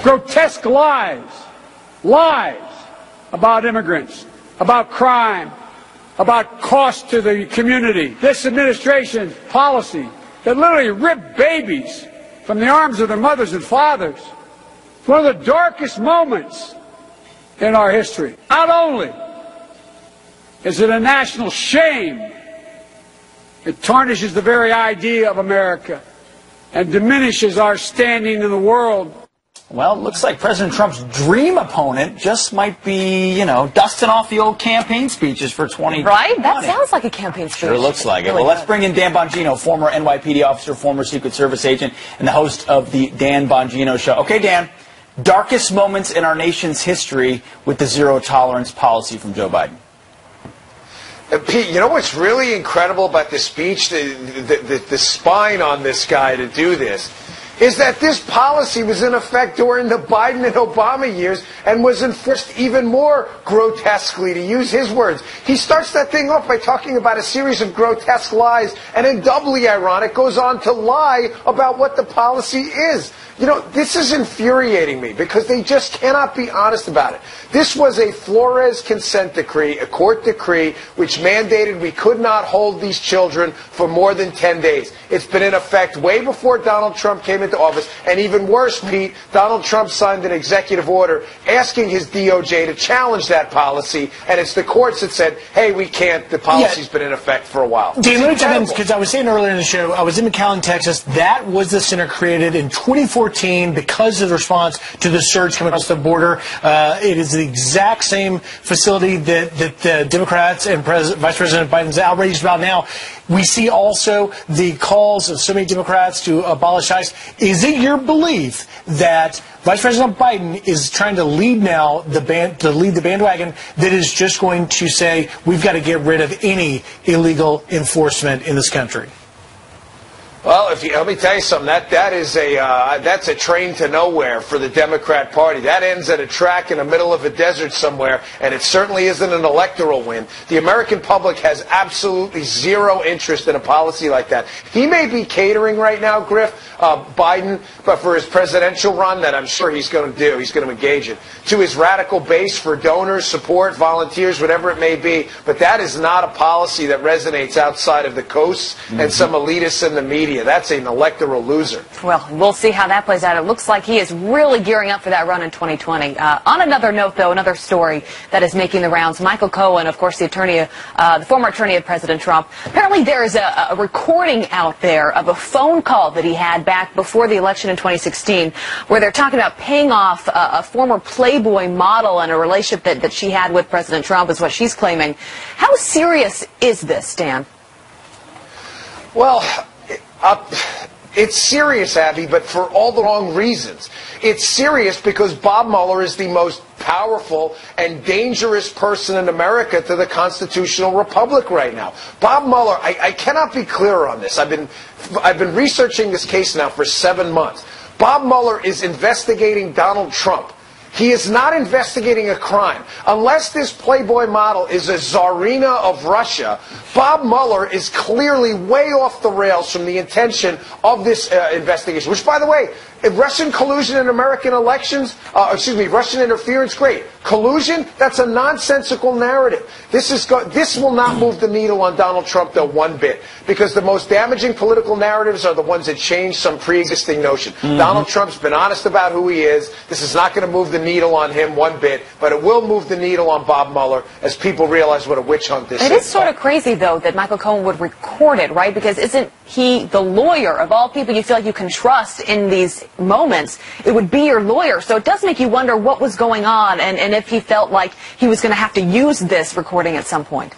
grotesque lies about immigrants, about crime, about cost to the community. This administration's policy that literally ripped babies from the arms of their mothers and fathers. It's one of the darkest moments in our history. Not only is it a national shame, it tarnishes the very idea of America and diminishes our standing in the world. Well, it looks like President Trump's dream opponent just might be, dusting off the old campaign speeches for 2020. Right? That sounds like a campaign speech. Sure looks like it. Really Well, let's bring in Dan Bongino, former NYPD officer, former Secret Service agent, and the host of the Dan Bongino Show. Okay, Dan, darkest moments in our nation's history with the zero-tolerance policy from Joe Biden. Pete, you know what's really incredible about this speech, the spine on this guy to do this, is that this policy was in effect during the Biden and Obama years and was enforced even more grotesquely, to use his words. He starts that thing off by talking about a series of grotesque lies, and then doubly ironic, goes on to lie about what the policy is. This is infuriating me because they just cannot be honest about it. This was a Flores consent decree, a court decree, which mandated we could not hold these children for more than 10 days. It's been in effect way before Donald Trump came into office. And even worse, Pete, Donald Trump signed an executive order asking his DOJ to challenge that policy. And it's the courts that said, hey, we can't. The policy's been in effect for a while. Dan, let me jump in, because I was saying earlier in the show, I was in McAllen, Texas. That was the center created in 2014 because of the response to the surge coming across the border. It is the exact same facility that the Democrats and Vice President Biden's outraged about now. We see also the calls of so many Democrats to abolish ICE. Is it your belief that Vice President Biden is trying to lead now the bandwagon that is just going to say we've got to get rid of any illegal enforcement in this country? Well, let me tell you something. That's a train to nowhere for the Democrat Party. That ends at a track in the middle of a desert somewhere, and it certainly isn't an electoral win. The American public has absolutely zero interest in a policy like that. He may be catering right now, Griff, Biden, but for his presidential run, that I'm sure he's going to do, he's going to engage it, to his radical base for donors, support, volunteers, whatever it may be. But that is not a policy that resonates outside of the coasts and some elitists in the media. That's an electoral loser. Well, we'll see how that plays out. It looks like he is really gearing up for that run in 2020. On another note, though, another story that is making the rounds. Michael Cohen, of course, the former attorney of President Trump. Apparently there is a recording out there of a phone call that he had back before the election in 2016 where they're talking about paying off a former Playboy model and a relationship that she had with President Trump is what she's claiming. How serious is this, Dan? Well, it's serious, Abby, but for all the wrong reasons. It's serious because Bob Mueller is the most powerful and dangerous person in America to the constitutional republic right now. Bob Mueller, I cannot be clearer on this. I've been researching this case now for 7 months. Bob Mueller is investigating Donald Trump. He is not investigating a crime. Unless this Playboy model is a Tsarina of Russia, Bob Mueller is clearly way off the rails from the intention of this investigation, which, by the way, if Russian collusion in American elections, Russian interference, great. Collusion, that's a nonsensical narrative. This will not move the needle on Donald Trump, though, one bit, because the most damaging political narratives are the ones that change some pre-existing notion. Donald Trump's been honest about who he is. This is not going to move the needle on him one bit, but it will move the needle on Bob Mueller as people realize what a witch hunt this is. It is sort of crazy, though, that Michael Cohen would record it, right? Because isn't he the lawyer of all people you feel like you can trust in these moments? It would be your lawyer. So it does make you wonder what was going on and if he felt like he was going to have to use this recording at some point.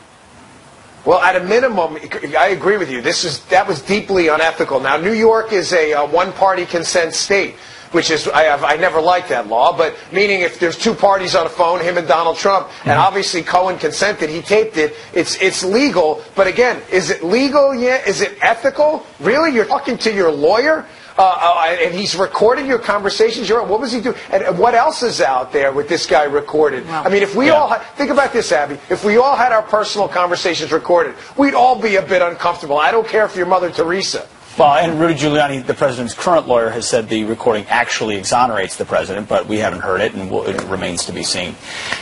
Well, at a minimum, I agree with you. That was deeply unethical. Now, New York is a one-party consent state, which is, I never liked that law, but meaning if there's two parties on a phone, him and Donald Trump, and obviously Cohen consented, he taped it, it's legal. But again, is it legal yet? Is it ethical? Really? You're talking to your lawyer? And he's recorded your conversations. What was he doing? And what else is out there with this guy recorded? Wow. I mean, if we all think about this, Abby. If we all had our personal conversations recorded, we'd all be a bit uncomfortable. I don't care if you're Mother Teresa. Well, and Rudy Giuliani, the president's current lawyer, has said the recording actually exonerates the president, but we haven't heard it, and it remains to be seen.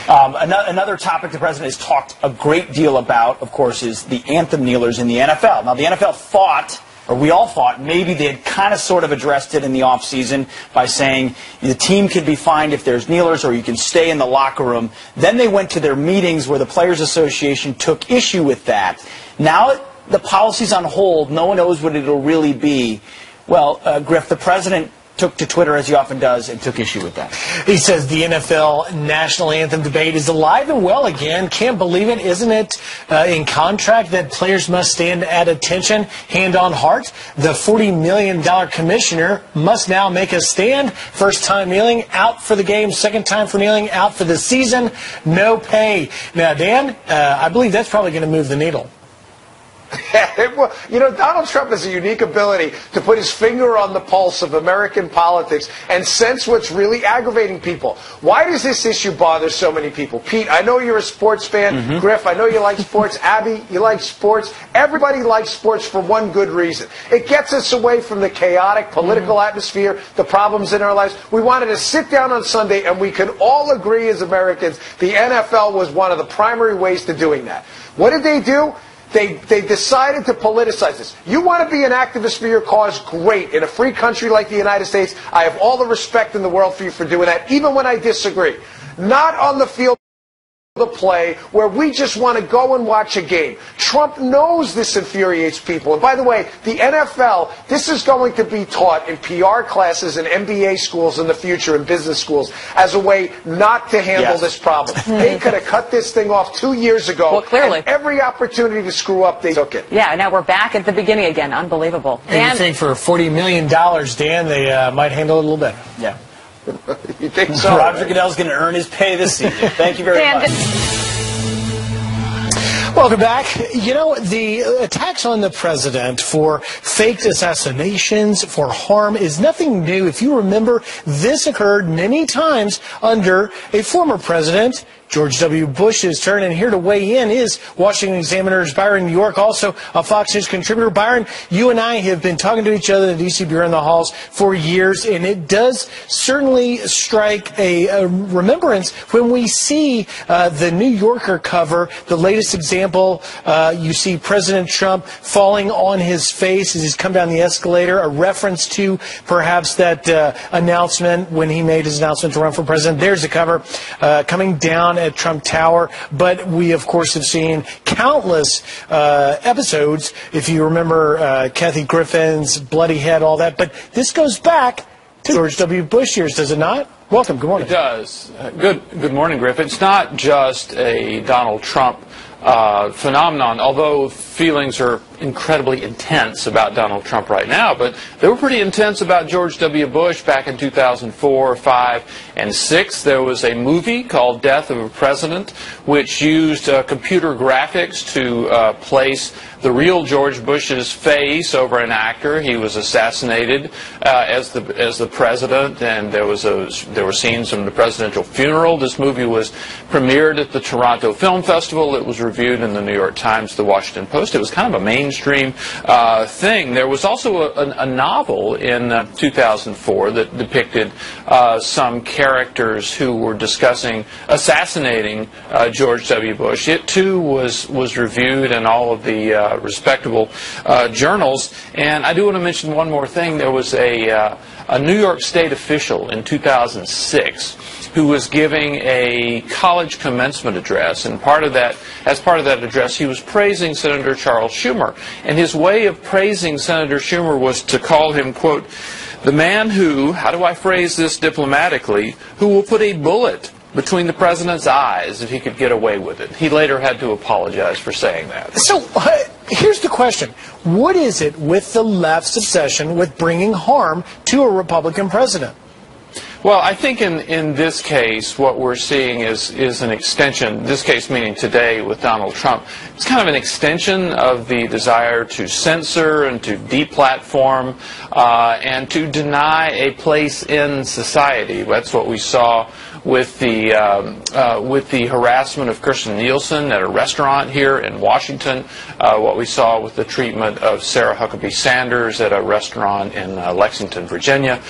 Another topic the president has talked a great deal about, of course, is the anthem kneelers in the NFL. Now, the NFL thought, or we all thought, maybe they had kind of sort of addressed it in the offseason by saying the team can be fined if there's kneelers or you can stay in the locker room. Then they went to their meetings where the Players Association took issue with that. Now the policy's on hold. No one knows what it'll really be. Well, Griff, the president took to Twitter, as he often does, and took issue with that. He says the NFL national anthem debate is alive and well again. Can't believe it. Isn't it in contract that players must stand at attention, hand on heart? The $40 million commissioner must now make a stand. First time kneeling, out for the game. Second time for kneeling, out for the season. No pay. Now, Dan, I believe that's probably going to move the needle. You know, Donald Trump has a unique ability to put his finger on the pulse of American politics and sense what's really aggravating people. Why does this issue bother so many people? Pete, I know you're a sports fan. Griff, I know you like sports. Abby, you like sports. Everybody likes sports for one good reason. It gets us away from the chaotic political atmosphere, the problems in our lives. We wanted to sit down on Sunday, and we could all agree as Americans the NFL was one of the primary ways to doing that. What did they do? They decided to politicize this. You want to be an activist for your cause? Great. In a free country like the United States, I have all the respect in the world for you for doing that, even when I disagree. Not on the field of play where we just want to go and watch a game. Trump knows this infuriates people. And by the way, the NFL, this is going to be taught in PR classes and MBA schools in the future and business schools as a way not to handle this problem. They could have cut this thing off 2 years ago. Well, clearly. And every opportunity to screw up, they took it. Yeah, now we're back at the beginning again. Unbelievable. And you think for $40 million, Dan, they might handle it a little better. Yeah. You think so? Roger Goodell's going to earn his pay this season. Thank you very much. Welcome back. You know, the attacks on the president for faked assassinations, for harm, is nothing new. If you remember, this occurred many times under a former president, George W. Bush's turn. And here to weigh in is Washington Examiner's Byron York, also a Fox News contributor. Byron, you and I have been talking to each other in the D.C. Bureau in the halls for years, and it does certainly strike a remembrance when we see the New Yorker cover, the latest example. You see President Trump falling on his face as he's come down the escalator, a reference to perhaps that announcement when he made his announcement to run for president. There's the cover coming down at Trump Tower. But we, of course, have seen countless episodes. If you remember Kathy Griffin's bloody head, all that. But this goes back to George W. Bush years, does it not? Welcome. Good morning. It does. Good morning, Griff. It's not just a Donald Trump phenomenon, although feelings are incredibly intense about Donald Trump right now, but they were pretty intense about George W. Bush back in 2004, 5, and 6. There was a movie called Death of a President, which used computer graphics to place the real George Bush's face over an actor. He was assassinated as the president, and there were scenes from the presidential funeral. This movie was premiered at the Toronto Film Festival. It was reviewed in the New York Times, the Washington Post. It was kind of a mainstream thing. There was also a novel in 2004 that depicted some characters who were discussing assassinating George W. Bush. It too was reviewed in all of the respectable journals. And I do want to mention one more thing. There was a New York State official in 2006 who was giving a college commencement address, and as part of that address, he was praising Senator Charles Schumer. And his way of praising Senator Schumer was to call him, quote, the man who, how do I phrase this diplomatically, who will put a bullet between the president's eyes if he could get away with it. He later had to apologize for saying that. So here's the question. What is it with the left's obsession with bringing harm to a Republican president? Well, I think in this case, what we're seeing is an extension, this case meaning today with Donald Trump, it's kind of an extension of the desire to censor and to deplatform and to deny a place in society. That's what we saw with the harassment of Kirstjen Nielsen at a restaurant here in Washington, what we saw with the treatment of Sarah Huckabee Sanders at a restaurant in Lexington, Virginia.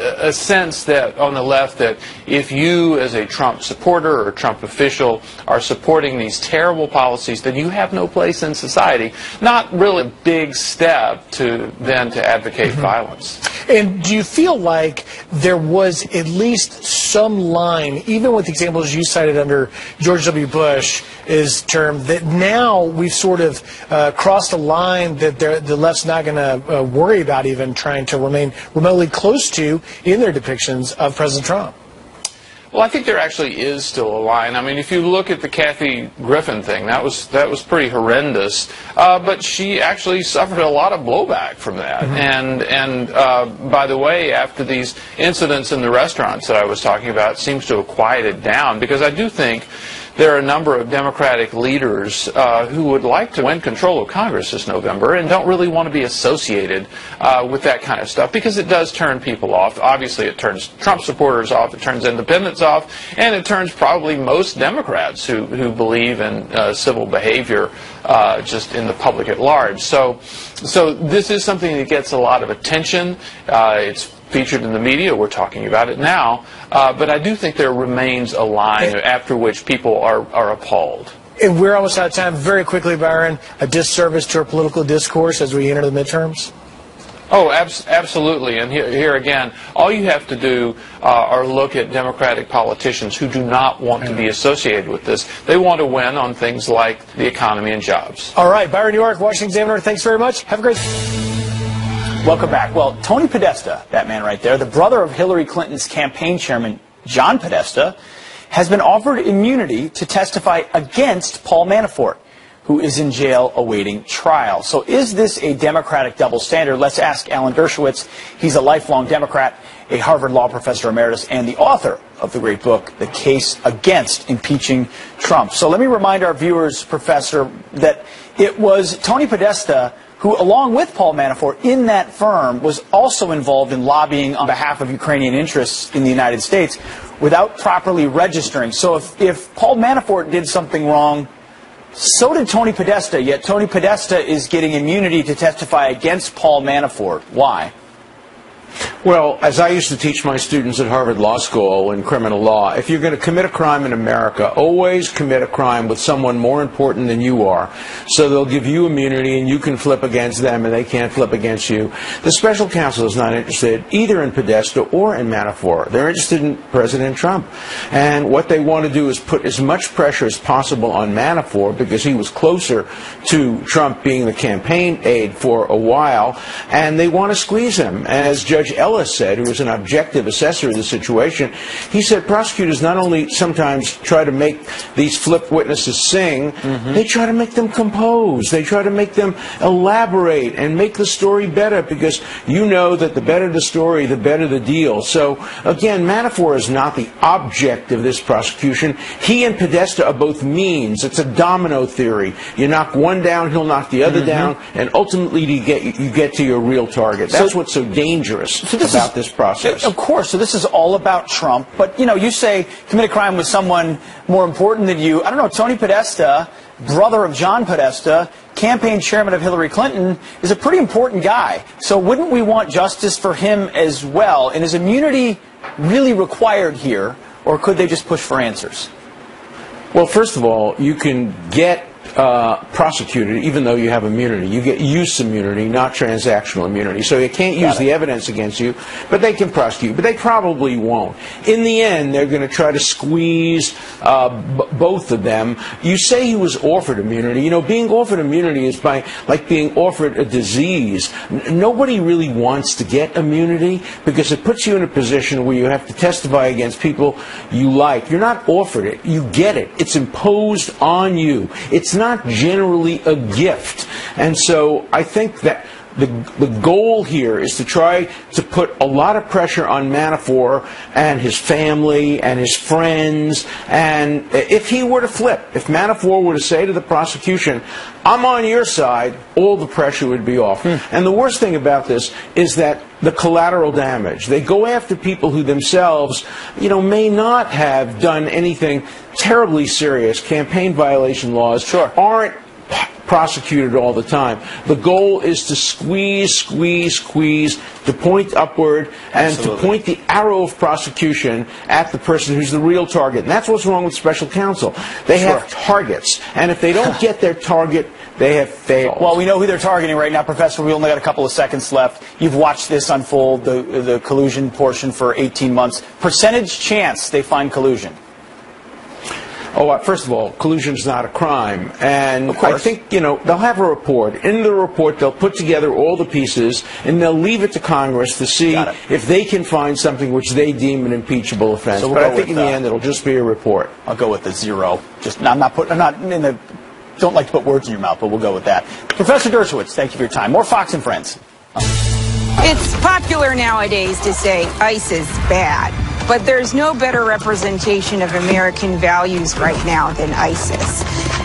A sense that on the left that if you as a Trump supporter or a Trump official are supporting these terrible policies, then you have no place in society. Not really a big step to advocate violence. And do you feel like there was at least some line, even with examples you cited under George W. Bush's term, that now we've sort of crossed a line that the left's not going to worry about even trying to remain remotely close to in their depictions of President Trump? Well, I think there actually is still a line. I mean, if you look at the Kathy Griffin thing, that was pretty horrendous. But she actually suffered a lot of blowback from that. And by the way, after these incidents in the restaurants that I was talking about, it seems to have quieted down, because I do think there are a number of Democratic leaders who would like to win control of Congress this November and don't really want to be associated with that kind of stuff, because it does turn people off. Obviously, it turns Trump supporters off, it turns independents off, and it turns probably most Democrats who believe in civil behavior just in the public at large. So this is something that gets a lot of attention. It's featured in the media. We're talking about it now. But I do think there remains a line after which people are appalled. And we're almost out of time. Very quickly, Byron, a disservice to our political discourse as we enter the midterms? Oh, absolutely. And here again, all you have to do are look at Democratic politicians who do not want to be associated with this. They want to win on things like the economy and jobs. All right, Byron York, Washington Examiner, thanks very much. Have a great Welcome back. Well, Tony Podesta, that man right there, the brother of Hillary Clinton's campaign chairman, John Podesta, has been offered immunity to testify against Paul Manafort, who is in jail awaiting trial. So is this a Democratic double standard? Let's ask Alan Dershowitz. He's a lifelong Democrat, a Harvard Law professor emeritus, and the author of the great book, The Case Against Impeaching Trump. So let me remind our viewers, Professor, that it was Tony Podesta who, along with Paul Manafort in that firm, was also involved in lobbying on behalf of Ukrainian interests in the United States without properly registering. So if Paul Manafort did something wrong, so did Tony Podesta, yet Tony Podesta is getting immunity to testify against Paul Manafort. Why? Well, as I used to teach my students at Harvard Law School in criminal law, if you're going to commit a crime in America, always commit a crime with someone more important than you are. So they'll give you immunity and you can flip against them and they can't flip against you. The special counsel is not interested either in Podesta or in Manafort. They're interested in President Trump. And what they want to do is put as much pressure as possible on Manafort, because he was closer to Trump being the campaign aide for a while, and they want to squeeze him. As Judge Ellis said, who was an objective assessor of the situation, he said prosecutors not only sometimes try to make these flip witnesses sing, they try to make them compose. They try to make them elaborate and make the story better, because you know that the better the story, the better the deal. So, again, Manafort is not the object of this prosecution. He and Podesta are both means. It's a domino theory. You knock one down, he'll knock the other down, and ultimately you get to your real target. That's what's so dangerous about this process. Of course. So this is all about Trump. But, you know, you say commit a crime with someone more important than you. I don't know, Tony Podesta, brother of John Podesta, campaign chairman of Hillary Clinton, is a pretty important guy. So wouldn't we want justice for him as well? And is immunity really required here, or could they just push for answers? Well, first of all, you can get prosecuted even though you have immunity. You get use immunity, not transactional immunity. So you can't use the evidence against you, but they can prosecute. But they probably won't. In the end, they're going to try to squeeze both of them. You say he was offered immunity. You know, being offered immunity is like being offered a disease. Nobody really wants to get immunity, because it puts you in a position where you have to testify against people you like. You're not offered it. You get it. It's imposed on you. It's not generally a gift. And so I think that the goal here is to try to put a lot of pressure on Manafort and his family and his friends. And if he were to flip, if Manafort were to say to the prosecution, I'm on your side, all the pressure would be off. And the worst thing about this is that the collateral damage. They go after people who themselves, may not have done anything terribly serious. Campaign violation laws aren't prosecuted all the time. The goal is to squeeze, to point upward and to point the arrow of prosecution at the person who's the real target. And that's what's wrong with special counsel. They have targets, and if they don't get their target, they have failed. Well, we know who they're targeting right now, Professor. We only got a couple of seconds left. You've watched this unfold, the collusion portion, for 18 months. Percentage chance they find collusion? Oh, first of all, collusion is not a crime. And I think, they'll have a report. In the report, they'll put together all the pieces, and they'll leave it to Congress to see if they can find something which they deem an impeachable offense. So but I think in the end, it'll just be a report. I'll go with the 0. I'm not in the... Don't like to put words in your mouth, but we'll go with that. Professor Dershowitz, thank you for your time. More Fox and Friends. It's popular nowadays to say ICE is bad, but there's no better representation of American values right now than ISIS.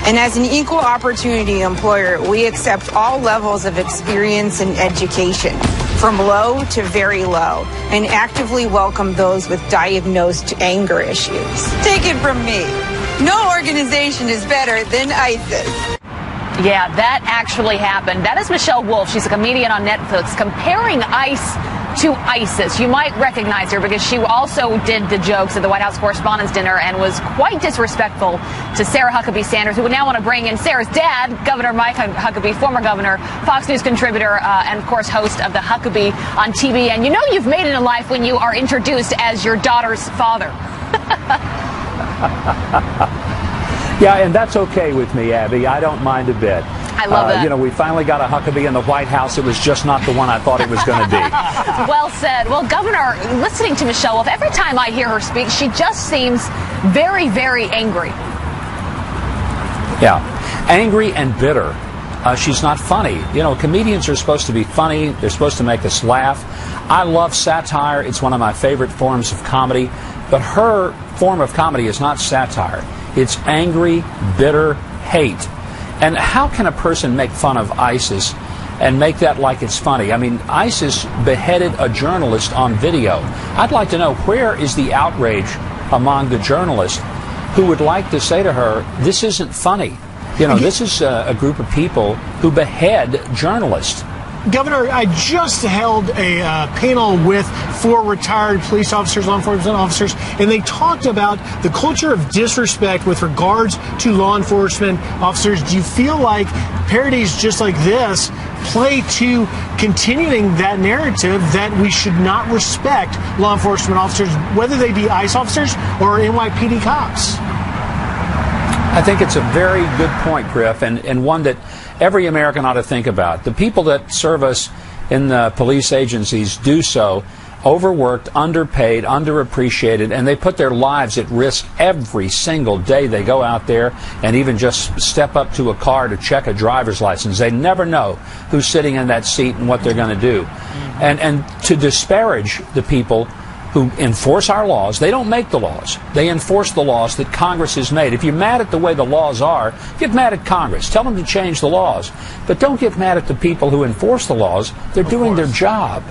And as an equal opportunity employer, we accept all levels of experience and education, from low to very low, and actively welcome those with diagnosed anger issues. Take it from me. No organization is better than ISIS. Yeah, that actually happened. That is Michelle Wolf. She's a comedian on Netflix comparing ICE to ISIS. You might recognize her because she also did the jokes at the White House Correspondents' Dinner and was quite disrespectful to Sarah Huckabee Sanders, who would now want to bring in Sarah's dad, Governor Mike Huckabee, former governor, Fox News contributor, and, of course, host of the Huckabee on TV. And you know you've made it in life when you are introduced as your daughter's father. Yeah, and that's okay with me, Abby. I don't mind a bit. I love that. We finally got a Huckabee in the White House. It was just not the one I thought it was going to be. Well said. Well, Governor, listening to Michelle Wolf, every time I hear her speak, she just seems very, very angry. Yeah, angry and bitter. She's not funny. Comedians are supposed to be funny. They're supposed to make us laugh. I love satire. It's one of my favorite forms of comedy. But her form of comedy is not satire. It's angry, bitter hate. And how can a person make fun of ISIS and make that like it's funny? I mean, ISIS beheaded a journalist on video. I'd like to know, where is the outrage among the journalists who would like to say to her, this isn't funny? This is a group of people who behead journalists. Governor, I just held a panel with 4 retired police officers, law enforcement officers, and they talked about the culture of disrespect with regards to law enforcement officers. Do you feel like parodies just like this play to continuing that narrative that we should not respect law enforcement officers, whether they be ICE officers or NYPD cops? I think it's a very good point, Griff, and one that every American ought to think about. The people that serve us in the police agencies do so overworked, underpaid, underappreciated, and they put their lives at risk every single day they go out there and even just step up to a car to check a driver's license. They never know who's sitting in that seat and what they're going to do. And to disparage the people who enforce our laws, they don't make the laws. They enforce the laws that Congress has made. If you're mad at the way the laws are, get mad at Congress. Tell them to change the laws. But don't get mad at the people who enforce the laws. They're doing their job.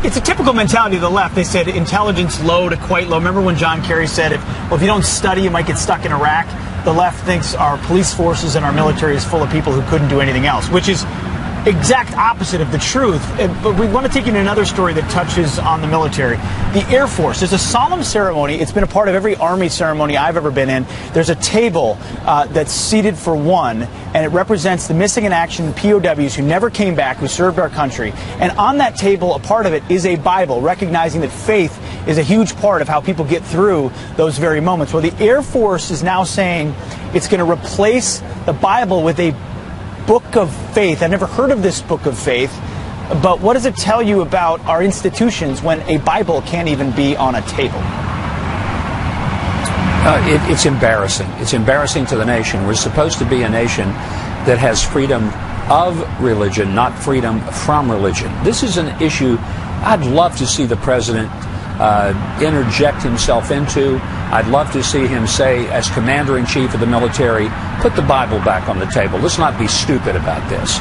It's a typical mentality of the left. They said intelligence low to quite low. Remember when John Kerry said, if you don't study, you might get stuck in Iraq? The left thinks our police forces and our military is full of people who couldn't do anything else, which is exact opposite of the truth. But we want to take you to another story that touches on the military. The Air Force, there's a solemn ceremony. It's been a part of every Army ceremony I've ever been in. There's a table that's seated for one, and it represents the missing in action POWs who never came back, who served our country. And on that table, a part of it is a Bible, recognizing that faith is a huge part of how people get through those very moments. Well, the Air Force is now saying it's going to replace the Bible with a book of faith. I've never heard of this book of faith, but what does it tell you about our institutions when a Bible can't even be on a table? It's embarrassing. It's embarrassing to the nation. We're supposed to be a nation that has freedom of religion, not freedom from religion. This is an issue I'd love to see the president interject himself into. I'd love to see him say, as commander-in-chief of the military, put the Bible back on the table. Let's not be stupid about this.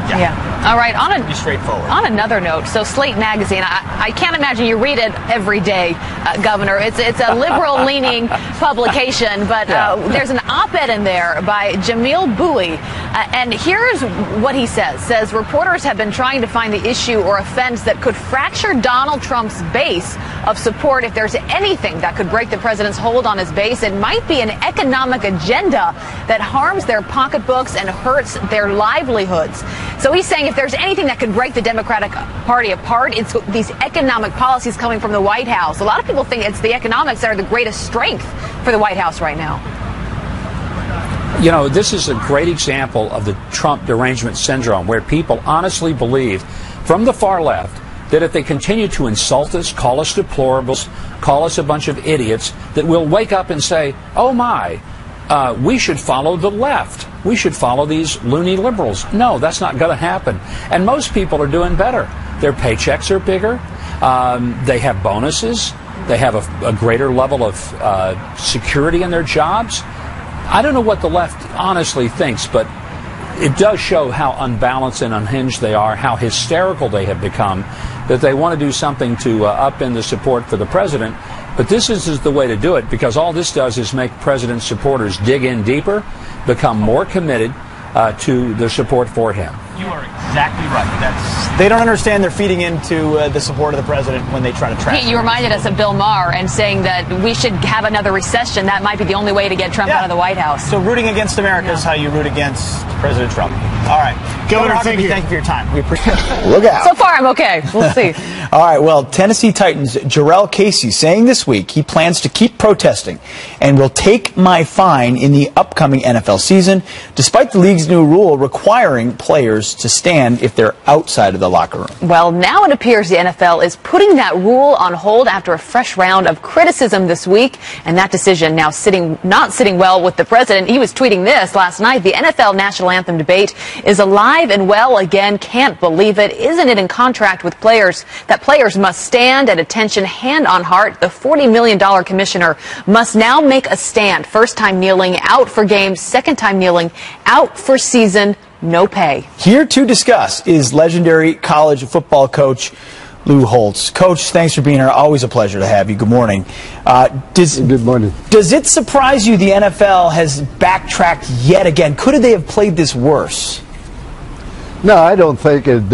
Yeah. All right. Pretty straightforward. On another note, so Slate magazine, I can't imagine you read it every day, Governor. It's a liberal-leaning publication, but there's an op-ed in there by Jamil Bowie, and here's what he says. Says reporters have been trying to find the issue or offense that could fracture Donald Trump's base of support. If there's anything that could break the president's hold on his base, it might be an economic agenda that harms their pocketbooks and hurts their livelihoods. So he's saying if there's anything that could break the Democratic Party apart, it's these economic policies coming from the White House. A lot of people think it's the economics that are the greatest strength for the White House right now. You know, this is a great example of the Trump derangement syndrome, where people honestly believe, from the far left, that if they continue to insult us, call us deplorables, call us a bunch of idiots, that we'll wake up and say, oh my, we should follow the left. We should follow these loony liberals. No, that's not going to happen. And most people are doing better. Their paychecks are bigger. They have bonuses. They have a greater level of security in their jobs. I don't know what the left honestly thinks, but it does show how unbalanced and unhinged they are, how hysterical they have become, that they want to do something to upend the support for the president. But this is the way to do it, because all this does is make president supporters dig in deeper, become more committed to their support for him. You are exactly right. They don't understand they're feeding into the support of the president when they try to track. You reminded us of Bill Maher and saying that we should have another recession. That might be the only way to get Trump out of the White House. So rooting against America is how you root against President Trump. All right. Governor, thank you for your time. We appreciate it. Look out. So far, I'm okay. We'll see. All right. Well, Tennessee Titans' Jarrell Casey saying this week he plans to keep protesting and will take my fine in the upcoming NFL season, despite the league's new rule requiring players to stand if they're outside of the locker room. Well, now it appears the NFL is putting that rule on hold after a fresh round of criticism this week, and that decision now not sitting well with the president. He was tweeting this last night. The NFL national anthem debate is alive and well again. Can't believe it. Isn't it in contract with players that players must stand at attention, hand on heart? The $40 million commissioner must now make a stand. First time kneeling, out for games. Second time kneeling, out for season. No pay. Here to discuss is legendary college football coach Lou Holtz. Coach, thanks for being here. Always a pleasure to have you. Good morning. Good morning. Does it surprise you the NFL has backtracked yet again? Could they have played this worse? No, I don't think it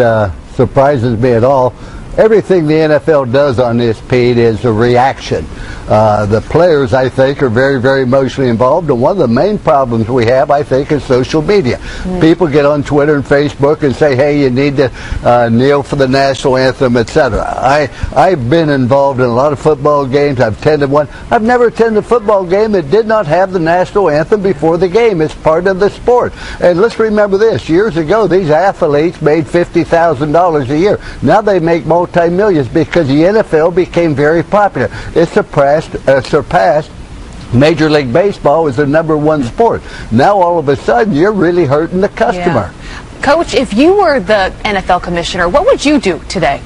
surprises me at all. Everything the NFL does on this, Pete, is a reaction. The players, I think, are very, very emotionally involved, and one of the main problems we have, I think, is social media. People get on Twitter and Facebook and say, hey, you need to kneel for the national anthem, etc. I've been involved in a lot of football games. I've attended one. I've never attended a football game that did not have the national anthem before the game. It's part of the sport. And let's remember this. Years ago, these athletes made $50,000 a year. Now they make multi-millions because the NFL became very popular. It surpassed Major League Baseball as the #1 sport. Now all of a sudden you're really hurting the customer. Yeah. Coach, if you were the NFL commissioner, what would you do today?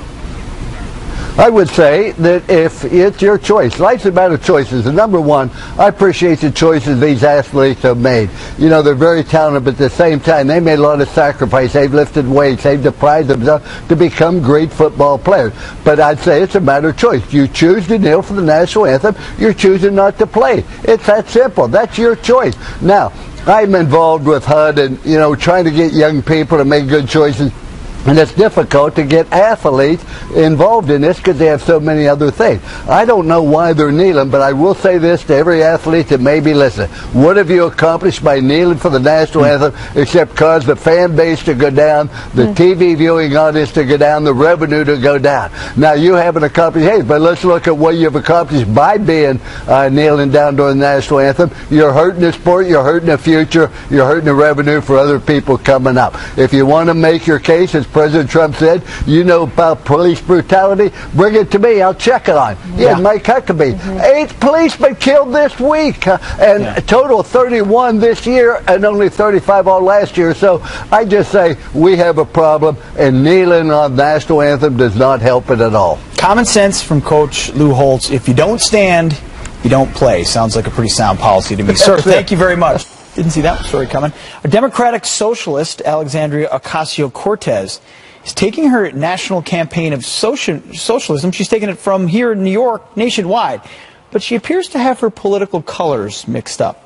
I would say that if it's your choice, life's about of choices. And number one, I appreciate the choices these athletes have made. You know, they're very talented, but at the same time, they made a lot of sacrifice. They've lifted weights. They've deprived themselves to become great football players. But I'd say it's a matter of choice. You choose to kneel for the national anthem. You're choosing not to play. It's that simple. That's your choice. Now, I'm involved with HUD and, you know, trying to get young people to make good choices. And it's difficult to get athletes involved in this because they have so many other things. I don't know why they're kneeling, but I will say this to every athlete that may be listening. What have you accomplished by kneeling for the national anthem except cause the fan base to go down, the TV viewing audience to go down, the revenue to go down? Now, you haven't accomplished, hey, but let's look at what you've accomplished by being kneeling down during the national anthem. You're hurting the sport, you're hurting the future, you're hurting the revenue for other people coming up. If you want to make your case, it's President Trump said, you know about police brutality, bring it to me, I'll check it on. Yeah, Mike Huckabee. 8 policemen killed this week, and a total of 31 this year, and only 35 all last year. So I just say we have a problem, and kneeling on national anthem does not help it at all. Common sense from Coach Lou Holtz. If you don't stand, you don't play. Sounds like a pretty sound policy to me. Sir, thank you very much. Didn't see that story coming. A Democratic socialist, Alexandria Ocasio-Cortez, is taking her national campaign of socialism. She's taking it from here in New York nationwide. But she appears to have her political colors mixed up.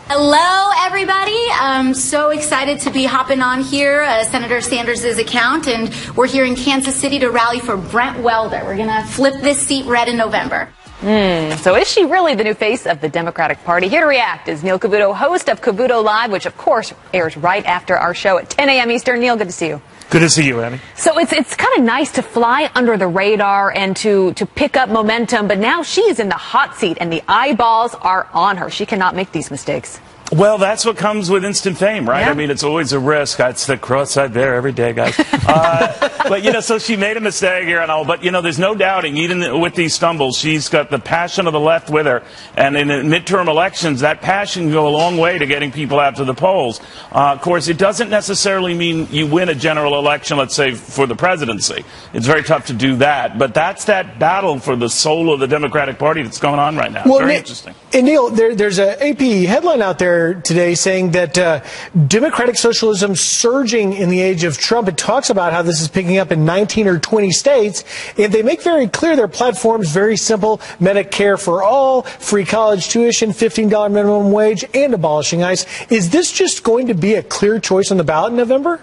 Hello, everybody. I'm so excited to be hopping on here, Senator Sanders' account, and we're here in Kansas City to rally for Brent Welder. We're going to flip this seat red in November. So is she really the new face of the Democratic Party? Here to react is Neil Cavuto, host of Cavuto Live, which, of course, airs right after our show at 10 a.m. Eastern. Neil, good to see you. Good to see you, Annie. So it's kind of nice to fly under the radar and to pick up momentum, but now she is in the hot seat and the eyeballs are on her. She cannot make these mistakes. Well, that's what comes with instant fame, right? Yeah. I mean, it's always a risk. That's the cross-side there every day, guys. But, you know, so she made a mistake here and all. But, you know, there's no doubting, even with these stumbles, she's got the passion of the left with her. And in the midterm elections, that passion can go a long way to getting people out to the polls. Of course, it doesn't necessarily mean you win a general election, let's say, for the presidency. It's very tough to do that. But that's that battle for the soul of the Democratic Party that's going on right now. Well, very interesting. And Neil, there's an AP headline out there today saying that Democratic socialism surging in the age of Trump. It talks about how this is picking up in 19 or 20 states, and they make very clear their platform is very simple: Medicare for all, free college tuition, $15 minimum wage, and abolishing ICE. Is this just going to be a clear choice on the ballot in November?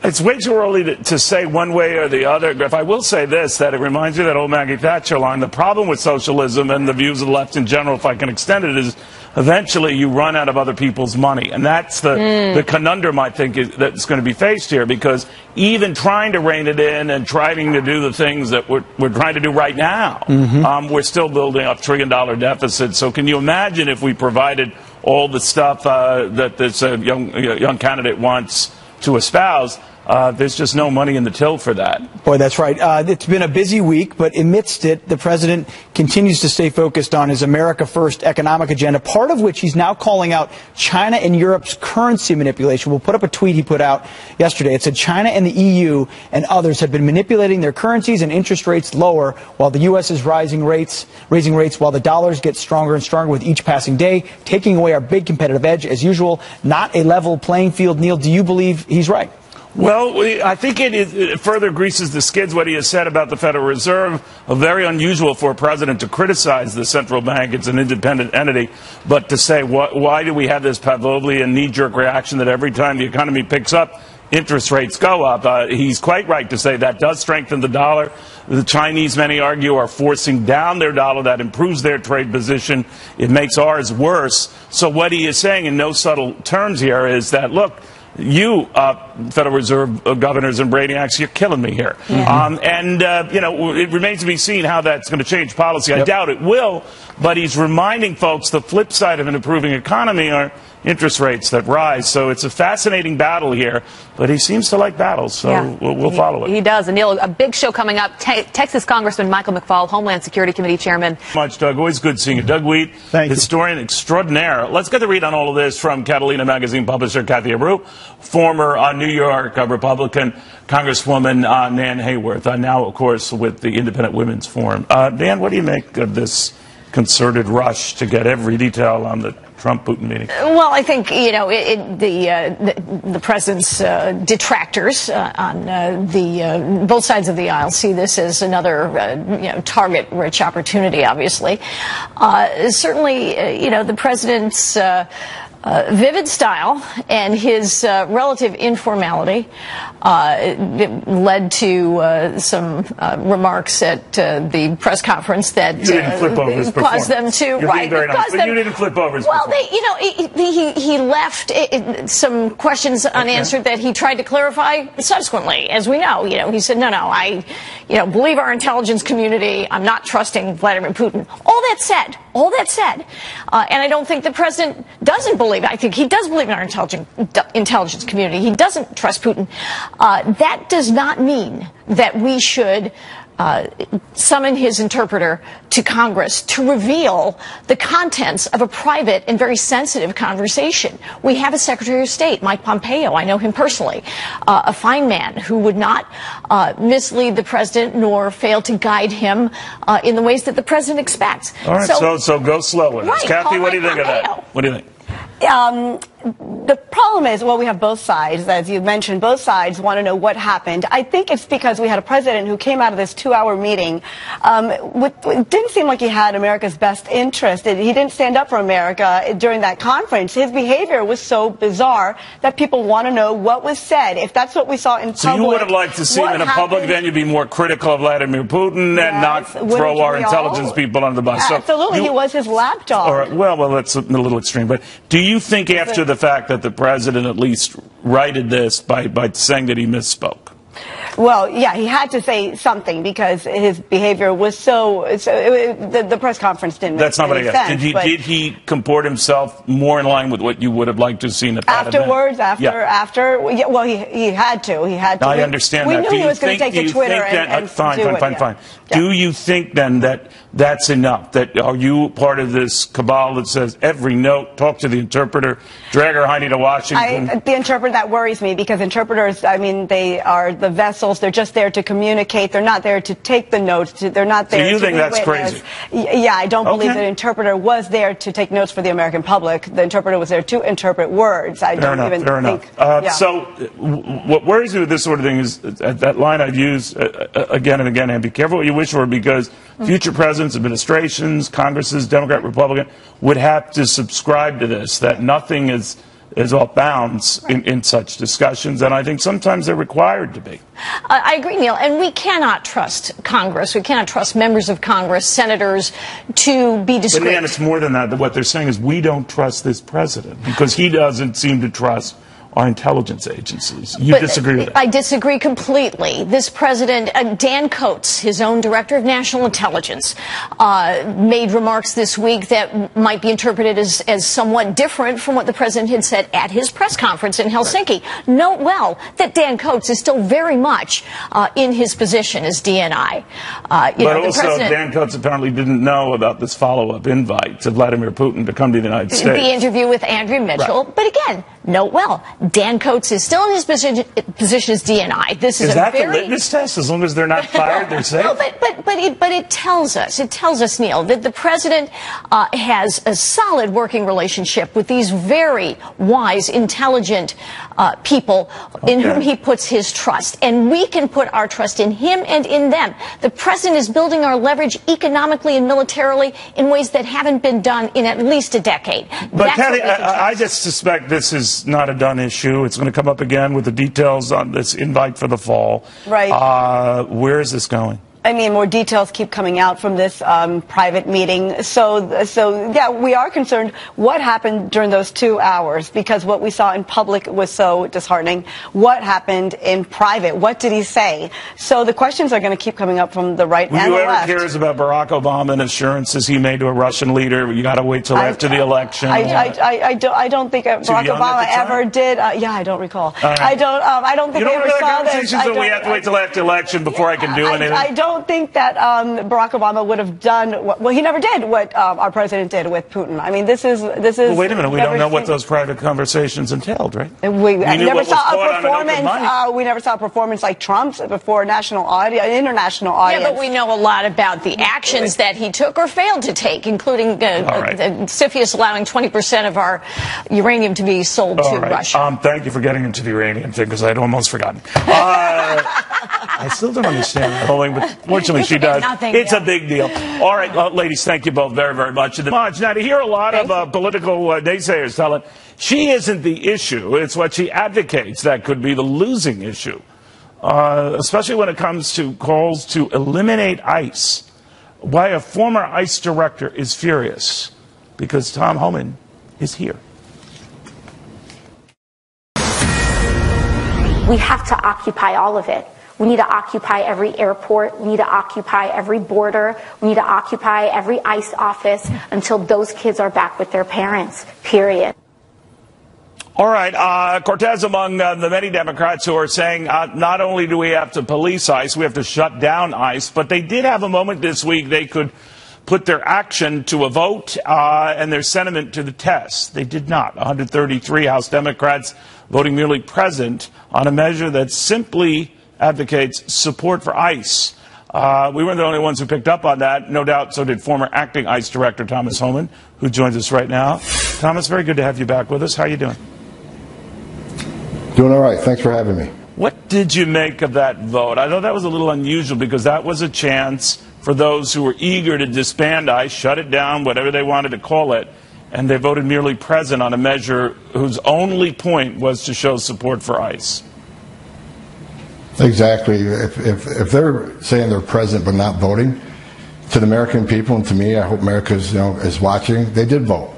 It's way too early to say one way or the other, Griff. I will say this, that it reminds me of that old Maggie Thatcher line. The problem with socialism and the views of the left in general, if I can extend it, is eventually you run out of other people's money. And that's the conundrum, I think, that's going to be faced here, because even trying to rein it in and trying to do the things that we're trying to do right now, we're still building up $1 trillion deficits. So can you imagine if we provided all the stuff that this young candidate wants to espouse? There's just no money in the till for that. Boy, that's right. It's been a busy week, but amidst it, the president continues to stay focused on his America First economic agenda, part of which he's now calling out China and Europe's currency manipulation. We'll put up a tweet he put out yesterday. It said China and the EU and others have been manipulating their currencies and interest rates lower, while the U.S. is raising rates while the dollars get stronger and stronger with each passing day, taking away our big competitive edge. As usual, not a level playing field. Neil, do you believe he's right? Well, I think it further greases the skids what he has said about the Federal Reserve. Very unusual for a president to criticize the central bank. It's an independent entity. But to say, why do we have this Pavlovian knee-jerk reaction that every time the economy picks up, interest rates go up? He's quite right to say that does strengthen the dollar. The Chinese, many argue, are forcing down their dollar. That improves their trade position. It makes ours worse. So what he is saying in no subtle terms here is that, look, you, Federal Reserve governors and brainiacs, you're killing me here. You know, it remains to be seen how that's going to change policy. I doubt it will, but he's reminding folks the flip side of an improving economy are interest rates that rise. So it's a fascinating battle here, but he seems to like battles, so we'll follow it. He does. And Neil, a big show coming up. Texas Congressman Michael McFaul, Homeland Security Committee Chairman. Much, Doug. Always good seeing you. Doug Wheat, historian extraordinaire. Let's get the read on all of this from Catalina Magazine publisher Kathy Abreu, former New York Republican Congresswoman Nan Hayworth, now, of course, with the Independent Women's Forum. Dan, what do you make of this concerted rush to get every detail on the Trump-Putin meeting? Well, I think, you know, the president's detractors on both sides of the aisle see this as another, target-rich opportunity, obviously. Certainly, the president's vivid style and his relative informality led to some remarks at the press conference that caused them to you didn't flip over his well, he left some questions unanswered that he tried to clarify subsequently. As we know, he said, no, I believe our intelligence community. I'm not trusting Vladimir Putin. All that said, All that said, and I don't think the president doesn't believe it. I think he does believe in our intelligence community. He doesn't trust Putin. That does not mean that we should summon his interpreter to Congress to reveal the contents of a private and very sensitive conversation. We have a Secretary of State, Mike Pompeo. I know him personally, a fine man who would not mislead the president nor fail to guide him in the ways that the president expects. All right, so go slow with it. Right, Kathy, what do you think of that? What do you think? The problem is, well, we have both sides. As you mentioned, both sides want to know what happened. I think it's because we had a president who came out of this 2-hour meeting. It didn't seem like he had America's best interest. He didn't stand up for America during that conference. His behavior was so bizarre that people want to know what was said. If that's what we saw in public. So you would have liked to see him in a public venue be more critical of Vladimir Putin and not throw our intelligence people under the bus. Absolutely. He was his lapdog. All right, well, that's a little extreme. But do you think after the fact that the president at least righted this by saying that he misspoke? Well, yeah, he had to say something because his behavior was the press conference didn't That's make not what any I asked. sense, Did he comport himself more in line with what you would have liked to have seen at that afterwards? event? Well, he had to. He had to. I understand we that. knew he was going to take to Twitter and fine. Yeah. Do you think then that that's enough? That are you part of this cabal that says every note, talk to the interpreter, drag her honey to Washington? The interpreter, that worries me because interpreters, I mean, they are the vessels. They're just there to communicate. They're not there to take the notes. They're not there. So you to think that's witness. crazy? Yeah, I don't believe that an interpreter was there to take notes for the American public. The interpreter was there to interpret words. I don't even think. So what worries me with this sort of thing is that line I've used again and again, and be careful what you wish for, because future presidents, administrations, Congresses, Democrat, Republican, would have to subscribe to this, that nothing is off bounds in such discussions, and I think sometimes they're required to be. I agree, Neil, and we cannot trust Congress. We cannot trust members of Congress, senators, to be discreet. But, Dan, it's more than that. What they're saying is we don't trust this president because he doesn't seem to trust our intelligence agencies. You disagree with that? I disagree completely. This president, Dan Coats, his own director of national intelligence, made remarks this week that might be interpreted as somewhat different from what the president had said at his press conference in Helsinki. Right. Note well that Dan Coats is still very much in his position as DNI. But also, Dan Coats apparently didn't know about this follow-up invite to Vladimir Putin to come to the United States. The interview with Andrea Mitchell. Right. But again, note well, Dan Coats is still in his position as DNI. This is that the litmus test? As long as they're not fired, they're safe? No, but it tells us, Neil, that the president has a solid working relationship with these very wise, intelligent people in whom he puts his trust. And we can put our trust in him and in them. The president is building our leverage economically and militarily in ways that haven't been done in at least a decade. But, Kathy, I just suspect this is not a done issue. It's going to come up again with the details on this invite for the fall. Right. Where is this going? I mean, more details keep coming out from this private meeting. So yeah, we are concerned what happened during those 2 hours, because what we saw in public was so disheartening. What happened in private? What did he say? So the questions are going to keep coming up from the right and the left. Whoever cares about Barack Obama and assurances he made to a Russian leader, you got to wait till after the election. I don't think Barack Obama ever did. Yeah, I don't recall. I don't think they ever saw this. So we have to wait till after the election before I can do anything. I don't think that Barack Obama would have done well, he never did what our president did with Putin. I mean, this is well, wait a minute, we don't know what those private conversations entailed, right? We never saw a performance. We never saw a performance like Trump's before an international audience. Yeah, but we know a lot about the actions that he took or failed to take, including CFIUS allowing 20% of our uranium to be sold to Russia. Thank you for getting into the uranium thing, because I'd almost forgotten. I still don't understand that whole thing, but fortunately she does. It's a big deal. All right, ladies, thank you both very, very much. Now, to hear a lot of political naysayers telling she isn't the issue, it's what she advocates that could be the losing issue, especially when it comes to calls to eliminate ICE. Why a former ICE director is furious, because Tom Homan is here. We have to occupy all of it. We need to occupy every airport. We need to occupy every border. We need to occupy every ICE office until those kids are back with their parents, period. All right. Cortez among the many Democrats who are saying not only do we have to police ICE, we have to shut down ICE, but they did have a moment this week they could put their action to a vote and their sentiment to the test. They did not. 133 House Democrats voting merely present on a measure that simply advocates support for ICE. We weren't the only ones who picked up on that. No doubt so did former acting ICE Director Thomas Homan, who joins us right now. Thomas, very good to have you back with us. How are you doing? Doing all right. Thanks for having me. What did you make of that vote? I know that was a little unusual because that was a chance for those who were eager to disband ICE, shut it down, whatever they wanted to call it, and they voted merely present on a measure whose only point was to show support for ICE. Exactly. If they're saying they're present but not voting, to the American people and to me, I hope America is watching, they did vote.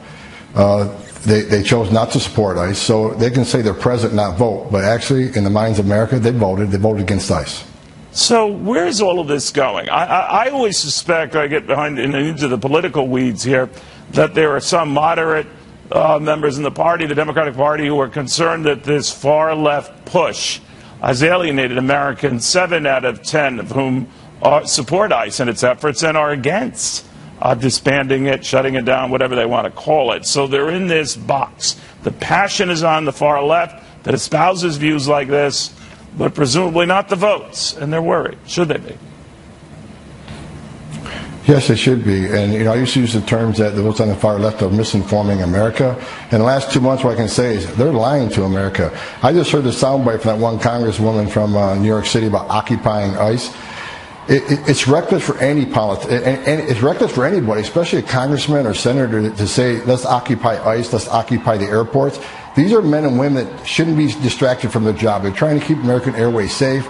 They chose not to support ICE, so they can say they're present, not vote. But actually, in the minds of America, they voted against ICE. So where's all of this going? I always suspect, I get behind into the political weeds here, that there are some moderate members in the party, the Democratic Party, who are concerned that this far-left push has alienated Americans, 7 out of 10 of whom support ICE and its efforts and are against disbanding it, shutting it down, whatever they want to call it. So they're in this box. The passion is on the far left that espouses views like this, but presumably not the votes, and they're worried. Should they be? Yes, they should be. And, I used to use the terms that those on the far left are misinforming America. In the last 2 months, what I can say is they're lying to America. I just heard the soundbite from that one congresswoman from New York City about occupying ICE. It's reckless for any and it's reckless for anybody, especially a congressman or senator, to say, let's occupy ICE, let's occupy the airports. These are men and women that shouldn't be distracted from their job. They're trying to keep American Airways safe.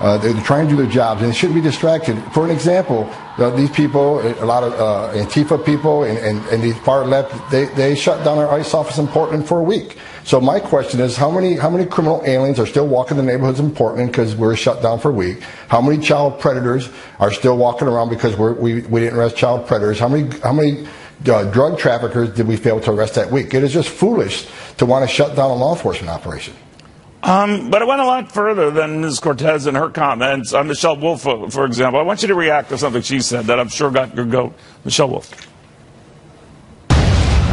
They're trying to do their jobs, and they shouldn't be distracted. For an example, these people, a lot of Antifa people and the far left, they shut down our ICE office in Portland for a week. So my question is, how many criminal aliens are still walking the neighborhoods in Portland because we're shut down for a week? How many child predators are still walking around because we didn't arrest child predators? How many drug traffickers did we fail to arrest that week? It is just foolish to want to shut down a law enforcement operation. But it went a lot further than Ms. Cortez and her comments. Michelle Wolf, for example. I want you to react to something she said that I'm sure got your goat. Michelle Wolf.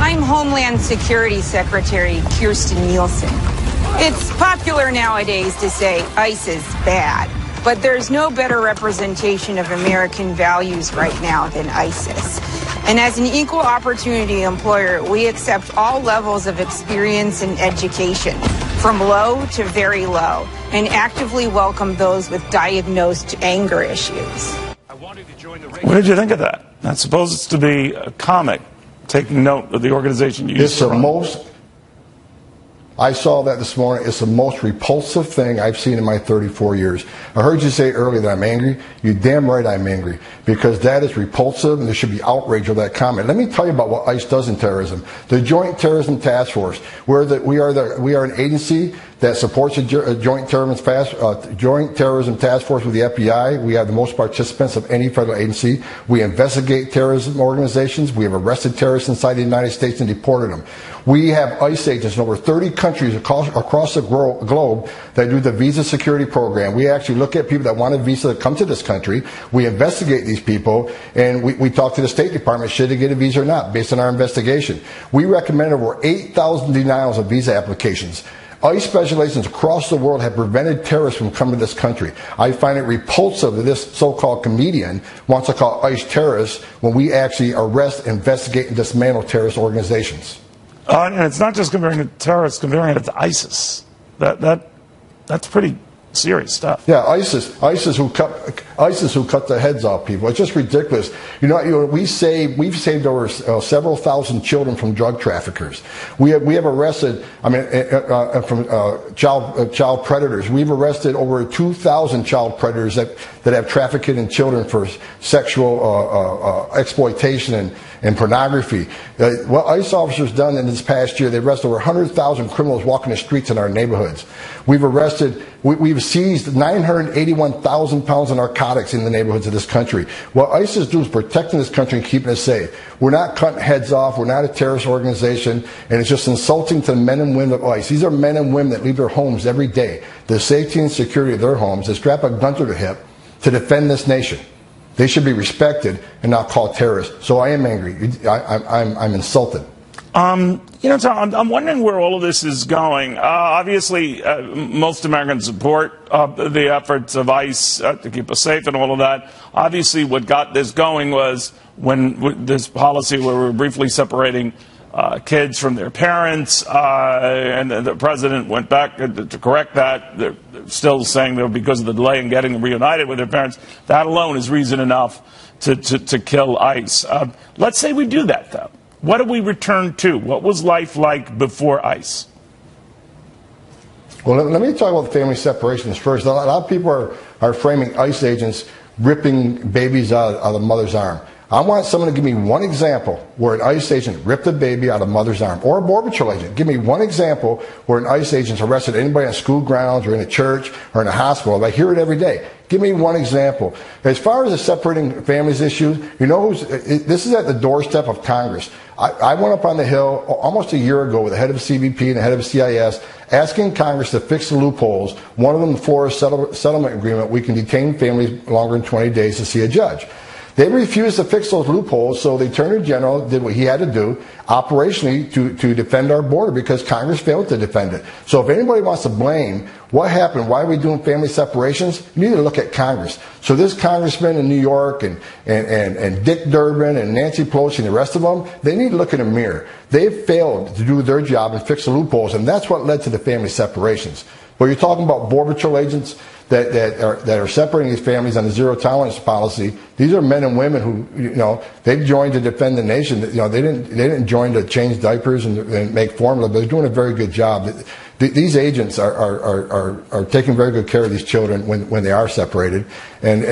I'm Homeland Security Secretary Kirstjen Nielsen. It's popular nowadays to say ICE is bad, but there's no better representation of American values right now than ISIS. And as an equal opportunity employer, we accept all levels of experience and education, from low to very low, and actively welcome those with diagnosed anger issues. What did you think of that? That's supposed to be a comic, taking note of the organization you used to run. I saw that this morning. It's the most repulsive thing I've seen in my 34 years. I heard you say earlier that I'm angry. You're damn right I'm angry, because that is repulsive and there should be outrage over that comment. Let me tell you about what ICE does in terrorism. The Joint Terrorism Task Force. We are an agency that supports a Joint Terrorism Task Force with the FBI. We have the most participants of any federal agency. We investigate terrorism organizations. We have arrested terrorists inside the United States and deported them. We have ICE agents in over 30 countries across the globe that do the visa security program. We actually look at people that want a visa to come to this country. We investigate these people, and we talk to the State Department, should they get a visa or not, based on our investigation. We recommend over 8,000 denials of visa applications. ICE special agents across the world have prevented terrorists from coming to this country. I find it repulsive that this so-called comedian wants to call ICE terrorists when we actually arrest, investigate, and dismantle terrorist organizations. And it's not just comparing it to terrorists, comparing it to ISIS. That's pretty serious stuff. Yeah, ISIS who cut the heads off people. It's just ridiculous. We've saved over several thousand children from drug traffickers. We have arrested, from child predators. We've arrested over 2,000 child predators that have trafficked in children for sexual exploitation and pornography. What ICE officers done in this past year, they arrested over 100,000 criminals walking the streets in our neighborhoods. We've We've seized 981,000 pounds of narcotics in the neighborhoods of this country. What ISIS do is protecting this country and keeping it safe. We're not cutting heads off. We're not a terrorist organization. And it's just insulting to the men and women of ICE. These are men and women that leave their homes every day, the safety and security of their homes, they strap a gun to their hip to defend this nation. They should be respected and not called terrorists. So I am angry. I'm insulted. Tom, I'm wondering where all of this is going. Obviously, most Americans support the efforts of ICE to keep us safe and all of that. Obviously, what got this going was when this policy where we were briefly separating kids from their parents, and the president went back to correct that. They're still saying that because of the delay in getting them reunited with their parents, that alone is reason enough to kill ICE. Let's say we do that, though. What do we return to? What was life like before ICE? Well, let me talk about the family separations first. A lot of people are framing ICE agents ripping babies out of the mother's arm. I want someone to give me one example where an ICE agent ripped a baby out of a mother's arm, or a Border Patrol agent. Give me one example where an ICE agent arrested anybody on school grounds or in a church or in a hospital. I hear it every day. Give me one example. As far as the separating families issue, this is at the doorstep of Congress. I went up on the Hill almost a year ago with the head of CBP and the head of CIS asking Congress to fix the loopholes. One of them, the Florida settlement agreement, we can detain families longer than 20 days to see a judge. They refused to fix those loopholes, so the Attorney General did what he had to do operationally to defend our border because Congress failed to defend it. So if anybody wants to blame what happened, why are we doing family separations, you need to look at Congress. So this congressman in New York and Dick Durbin and Nancy Pelosi and the rest of them, they need to look in a mirror. They've failed to do their job and fix the loopholes, and that's what led to the family separations. But you're talking about Border Patrol agents that are separating these families on the zero tolerance policy. These are men and women who, they've joined to defend the nation. They didn't join to change diapers and make formula, but they're doing a very good job. These agents are taking very good care of these children when they are separated, and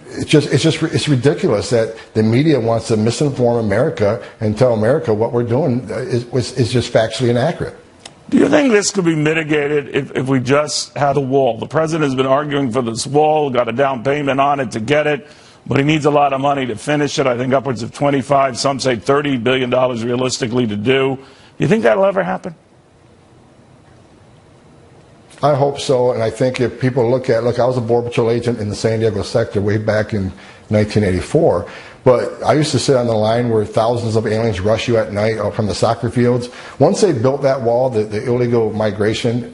it's ridiculous that the media wants to misinform America and tell America what we're doing is just factually inaccurate. Do you think this could be mitigated if we just had a wall? The president has been arguing for this wall, got a down payment on it to get it, but he needs a lot of money to finish it. I think upwards of 25, some say $30 billion realistically to do. Do you think that'll ever happen? I hope so, and I think if people look, I was a Border Patrol agent in the San Diego sector way back in 1984, but I used to sit on the line where thousands of aliens rush you at night from the soccer fields. Once they built that wall, the illegal migration,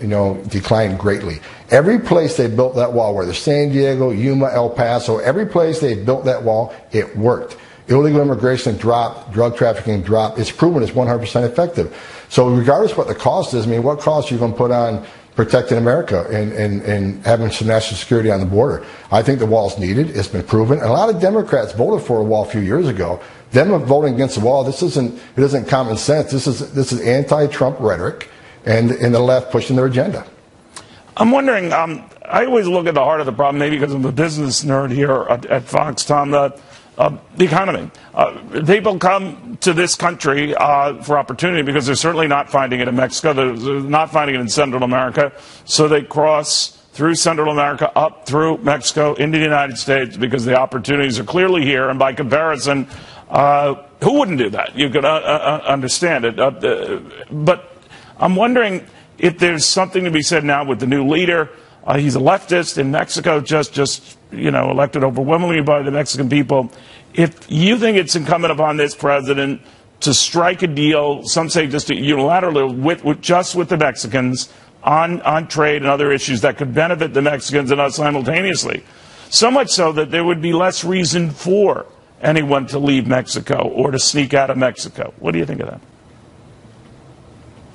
declined greatly. Every place they built that wall, whether San Diego, Yuma, El Paso, every place they built that wall, it worked. Illegal immigration dropped, drug trafficking dropped. It's proven it's 100% effective. So regardless of what the cost is, what cost are you going to put on protecting America and having some national security on the border? I think the wall's needed. It's been proven. And a lot of Democrats voted for a wall a few years ago. Them voting against the wall, it isn't common sense. This is anti-Trump rhetoric and the left pushing their agenda. I'm wondering, I always look at the heart of the problem, maybe because I'm a business nerd here at Fox, Tom, the economy. People come to this country for opportunity because they're certainly not finding it in Mexico. They're not finding it in Central America. So they cross through Central America, up through Mexico, into the United States because the opportunities are clearly here. And by comparison, who wouldn't do that? You could understand it. But I'm wondering if there's something to be said now with the new leader. He's a leftist in Mexico, just elected overwhelmingly by the Mexican people. If you think it's incumbent upon this president to strike a deal, some say just unilaterally, with the Mexicans on trade and other issues that could benefit the Mexicans and us simultaneously, so much so that there would be less reason for anyone to leave Mexico or to sneak out of Mexico. What do you think of that?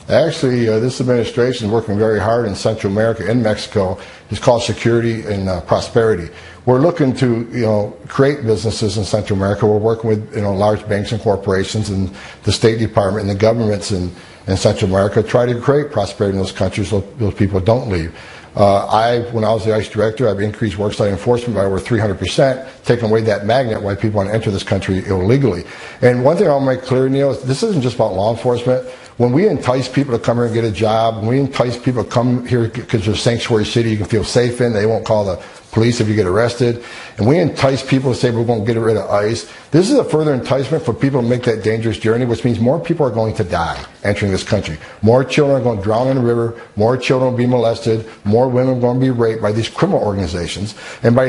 Actually, this administration is working very hard in Central America and Mexico. It's called Security and Prosperity. We're looking to, create businesses in Central America. We're working with, large banks and corporations and the State Department and the governments in Central America, try to create prosperity in those countries so those people don't leave. When I was the ICE director, I've increased worksite enforcement by over 300%, taking away that magnet why people want to enter this country illegally. And one thing I'll make clear, Neil, is this isn't just about law enforcement. when we entice people to come here and get a job, when we entice people to come here because there's a sanctuary city you can feel safe in, they won't call the police if you get arrested, and we entice people to say we're going to get rid of ICE, this is a further enticement for people to make that dangerous journey, which means more people are going to die entering this country. More children are going to drown in the river, more children will be molested, more women are going to be raped by these criminal organizations. And by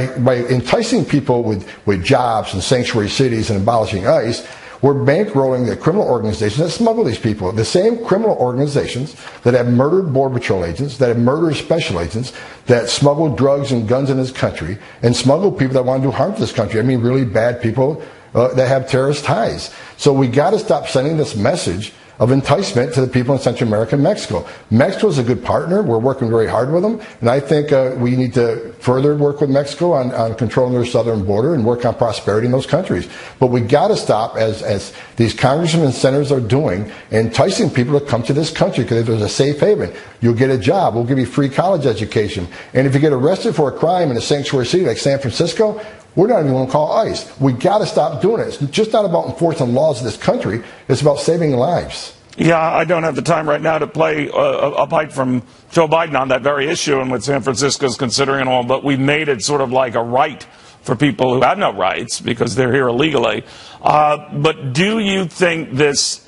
enticing people with jobs and sanctuary cities and abolishing ICE, we're bankrolling the criminal organizations that smuggle these people. The same criminal organizations that have murdered Border Patrol agents, that have murdered special agents, that smuggle drugs and guns in this country, and smuggle people that want to do harm to this country. I mean, really bad people that have terrorist ties. So we got to stop sending this message of enticement to the people in Central America and Mexico. Mexico is a good partner. We're working very hard with them. And I think we need to further work with Mexico on controlling their southern border and work on prosperity in those countries. But we got to stop, as these congressmen and senators are doing, enticing people to come to this country because if there's a safe haven, you'll get a job. We'll give you free college education. And if you get arrested for a crime in a sanctuary city like San Francisco, we're not even going to call ICE. We got to stop doing it. It's just not about enforcing laws of this country. It's about saving lives. Yeah, I don't have the time right now to play a bite from Joe Biden on that very issue and what San Francisco is considering and all, but we made it sort of like a right for people who have no rights because they're here illegally. But do you think this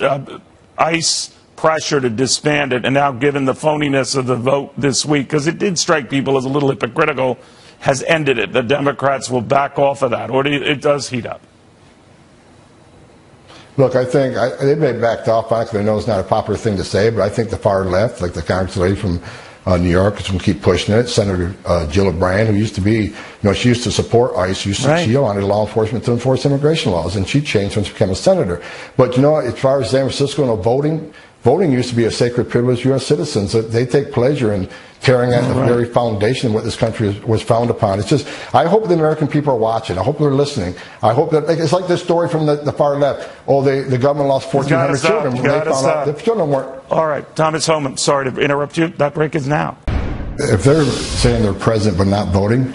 ICE pressure to disband it, and now given the phoniness of the vote this week, because it did strike people as a little hypocritical, has ended it? The Democrats will back off of that, or it does heat up? Look, I think they may have backed off on it because I know it's not a popular thing to say, but I think the far left, like the Congress lady from New York, is going to keep pushing it. Senator Gillibrand, who used to be, she used to support ICE, she wanted law enforcement to enforce immigration laws, and she changed when she became a senator. But, as far as San Francisco, voting used to be a sacred privilege of U.S. citizens. They take pleasure in tearing at the very foundation of what this country was founded upon. It's just, I hope the American people are watching. I hope they're listening. I hope that, it's like this story from the far left. Oh, the government lost 1,400 children. They found out the children weren't. All right, Thomas Homan, sorry to interrupt you. That break is now. If they're saying they're present but not voting,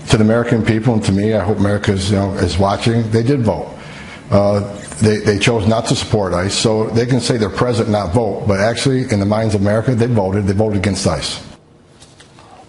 to the American people and to me, I hope America is watching. They did vote. They chose not to support ICE, so they can say they're present, not vote. But actually, in the minds of America, they voted against ICE.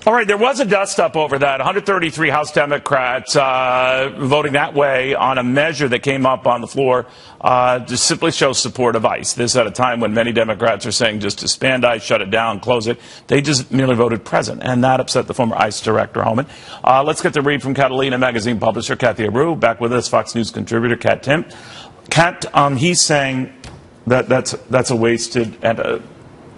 All right, there was a dust-up over that. 133 House Democrats voting that way on a measure that came up on the floor to simply show support of ICE. This at a time when many Democrats are saying just disband ICE, shut it down, close it. They just merely voted present, and that upset the former ICE director, Homan. Let's get the read from Catalina magazine publisher Kathy Abreu. Back with us, Fox News contributor Kat Tim. Kat, he's saying that that's a wasted and a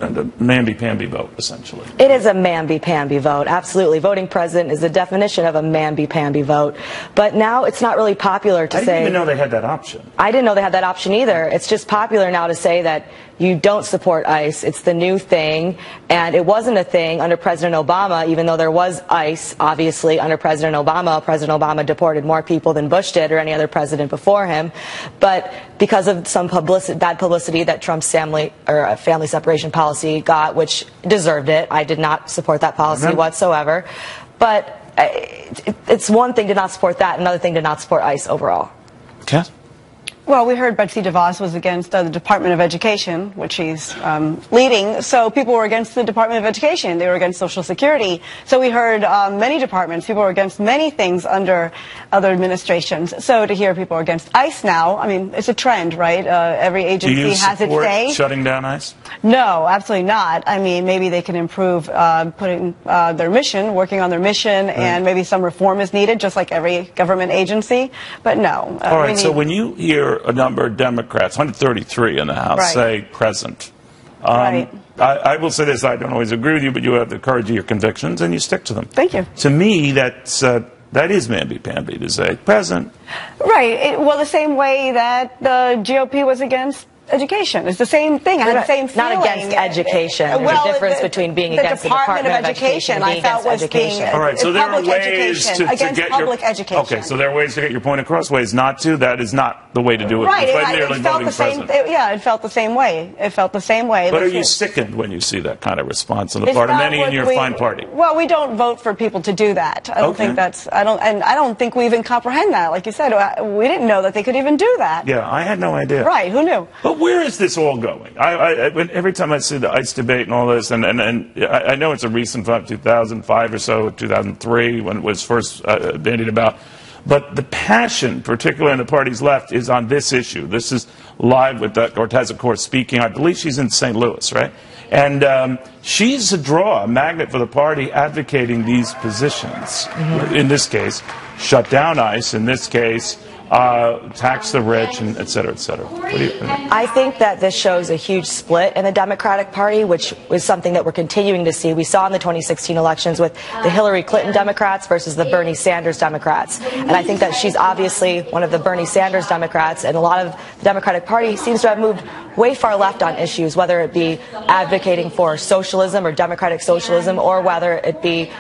mamby-pamby vote, essentially. It is a mamby-pamby vote, absolutely. Voting present is the definition of a mamby-pamby vote. But now it's not really popular to say... I didn't even know they had that option. I didn't know they had that option either. It's just popular now to say that you don't support ICE. It's the new thing, and it wasn't a thing under President Obama, even though there was ICE, obviously, under President Obama. President Obama deported more people than Bush did or any other president before him. But because of some bad publicity that Trump's family separation policy got, which deserved it, I did not support that policy whatsoever. But it's one thing to not support that, another thing to not support ICE overall. Okay. Well, we heard Betsy DeVos was against the Department of Education, which she's leading. So people were against the Department of Education. They were against Social Security. So we heard many departments. People were against many things under other administrations. So to hear people are against ICE now, I mean, it's a trend, right? Every agency has its say. Shutting down ICE? No, absolutely not. I mean, maybe they can improve putting their mission, working on their mission, and maybe some reform is needed, just like every government agency. But no. All right, so when you hear a number of Democrats, 133 in the House, say present. I will say this, I don't always agree with you, but you have the courage of your convictions and you stick to them. Thank you. To me, that is mamby-pamby to say present. Right. Well, the same way that the GOP was against education. It's the same thing. I had the same feeling. Not against education. There's a difference between being against the Department of Education and being against education. All right, so there are ways to get public education. Okay, so there are ways to get your point across, ways not to. That is not the way to do it. Right. It felt the same. It felt the same way. It felt the same way. But are you sickened when you see that kind of response on the part of many in your fine party? Well, we don't vote for people to do that. I don't think that's. I don't think we even comprehend that. Like you said, we didn't know that they could even do that. Yeah, I had no idea. Right. Who knew? But where is this all going? Every time I see the ICE debate and all this, and I know it's a recent 2005 or so, 2003, when it was first bandied about. But the passion, particularly on the party's left, is on this issue. This is live with Cortez, of course, speaking. I believe she's in St. Louis, right? And she's a draw, a magnet for the party advocating these positions. In this case, shut down ICE. In this case, tax the rich, and et cetera, et cetera. What do you think? I think that this shows a huge split in the Democratic Party, which is something that we're continuing to see. We saw in the 2016 elections with the Hillary Clinton Democrats versus the Bernie Sanders Democrats. And I think that she's obviously one of the Bernie Sanders Democrats, and a lot of the Democratic Party seems to have moved way far left on issues, whether it be advocating for socialism or democratic socialism, or whether it be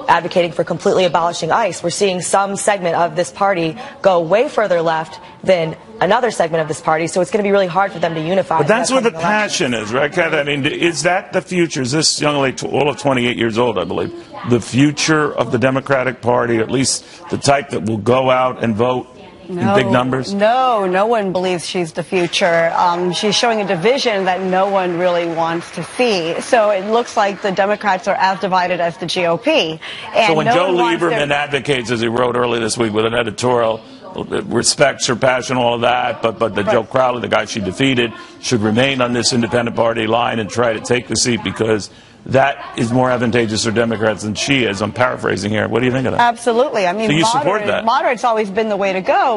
advocating for completely abolishing ICE. We're seeing some segment of this party go way further left than another segment of this party, so it's going to be really hard for them to unify. But that's where the passion is, right, Kat? I mean, is that the future? Is this young lady, all of 28 years old, I believe, the future of the Democratic Party, at least the type that will go out and vote in big numbers? No one believes she's the future. She's showing a division that no one really wants to see. So it looks like the Democrats are as divided as the GOP. And so when Joe Lieberman advocates, as he wrote early this week with an editorial, respects her passion, all of that, but Joe Crowley, the guy she defeated, should remain on this independent party line and try to take the seat because that is more advantageous for Democrats than she is. I'm paraphrasing here. What do you think of that? Absolutely. I mean, so you support that? Moderate's always been the way to go.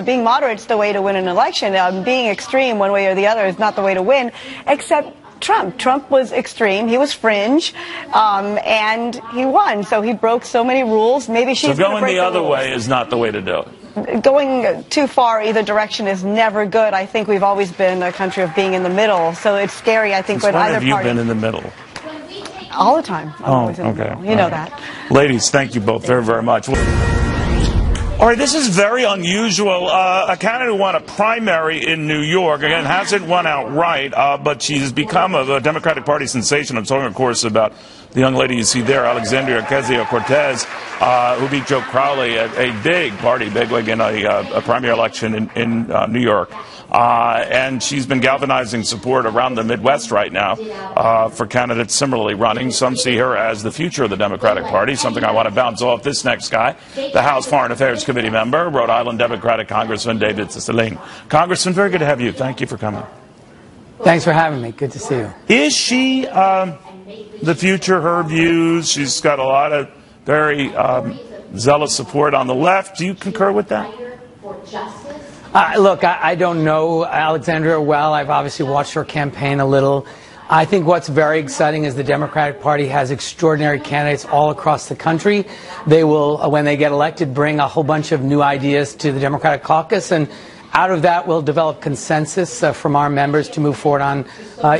Being moderate's the way to win an election. Being extreme one way or the other is not the way to win, except Trump. Trump was extreme. He was fringe, and he won. So he broke so many rules. Maybe she's going the other way is not the way to do it. Going too far either direction is never good. I think we've always been a country of being in the middle. So it's scary, I think, when either party. When have you been in the middle? All the time. I'm always in the middle. You know that. Ladies, thank you both very, very much. All right, this is very unusual. A candidate who won a primary in New York, again, hasn't won outright, but she's become a Democratic Party sensation. I'm talking, of course, about the young lady you see there, Alexandria Ocasio-Cortez, who beat Joe Crowley at a big party, bigwig in a primary election in New York. And she's been galvanizing support around the Midwest right now for candidates similarly running. Some see her as the future of the Democratic Party, something I want to bounce off this next guy, the House Foreign Affairs Committee member, Rhode Island Democratic Congressman David Cicilline. Congressman, very good to have you. Thank you for coming. Thanks for having me. Good to see you. Is she the future, her views? She's got a lot of very zealous support on the left. Do you concur with that? Look, I don't know Alexandria well. I've obviously watched her campaign a little. I think what's very exciting is the Democratic Party has extraordinary candidates all across the country. They will, when they get elected, bring a whole bunch of new ideas to the Democratic caucus, and out of that we'll develop consensus from our members to move forward on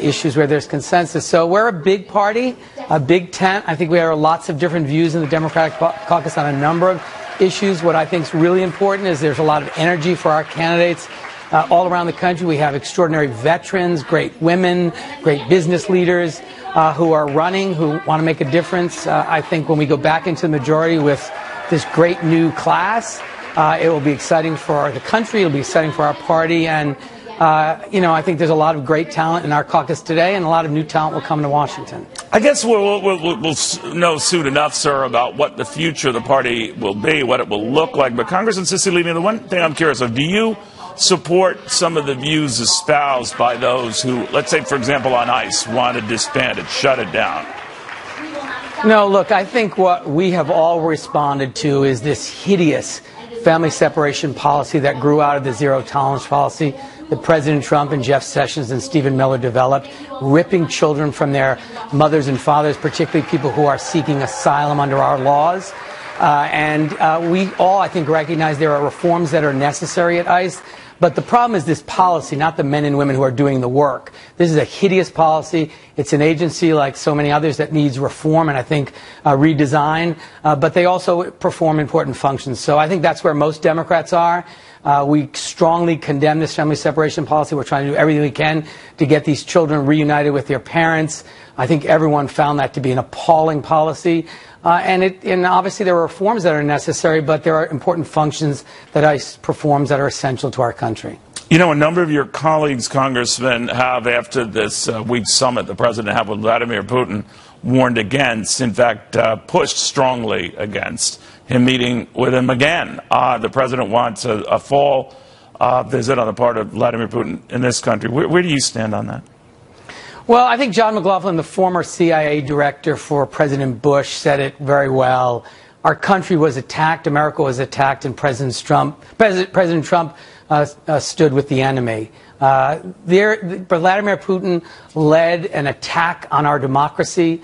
issues where there's consensus. So we're a big party, a big tent. I think we have lots of different views in the Democratic caucus on a number of issues. What I think is really important is there's a lot of energy for our candidates all around the country. We have extraordinary veterans, great women, great business leaders who are running, who want to make a difference. I think when we go back into the majority with this great new class, it will be exciting for the country, it will be exciting for our party, and I think there's a lot of great talent in our caucus today, and a lot of new talent will come to Washington. I guess we'll know soon enough, sir, about what the future of the party will be, what it will look like. But Congressman Cicilline, the one thing I'm curious of, do you support some of the views espoused by those who, let's say, for example, on ICE, want to disband it, shut it down? No, look, I think what we have all responded to is this hideous family separation policy that grew out of the zero-tolerance policy that President Trump and Jeff Sessions and Stephen Miller developed, ripping children from their mothers and fathers, particularly people who are seeking asylum under our laws. We all, I think, recognize there are reforms that are necessary at ICE. But the problem is this policy, not the men and women who are doing the work. This is a hideous policy. It's an agency like so many others that needs reform and I think redesign. But they also perform important functions. So I think that's where most Democrats are. We strongly condemn this family separation policy. We're trying to do everything we can to get these children reunited with their parents. I think everyone found that to be an appalling policy. And obviously there are reforms that are necessary, but there are important functions that ICE performs that are essential to our country. You know, a number of your colleagues, congressmen, have, after this week's summit the president had with Vladimir Putin, warned against, in fact, pushed strongly against him meeting with him again. The president wants a fall visit on the part of Vladimir Putin in this country. Where do you stand on that? Well, I think John McLaughlin, the former CIA director for President Bush, said it very well. Our country was attacked, America was attacked, and President Trump stood with the enemy. Vladimir Putin led an attack on our democracy,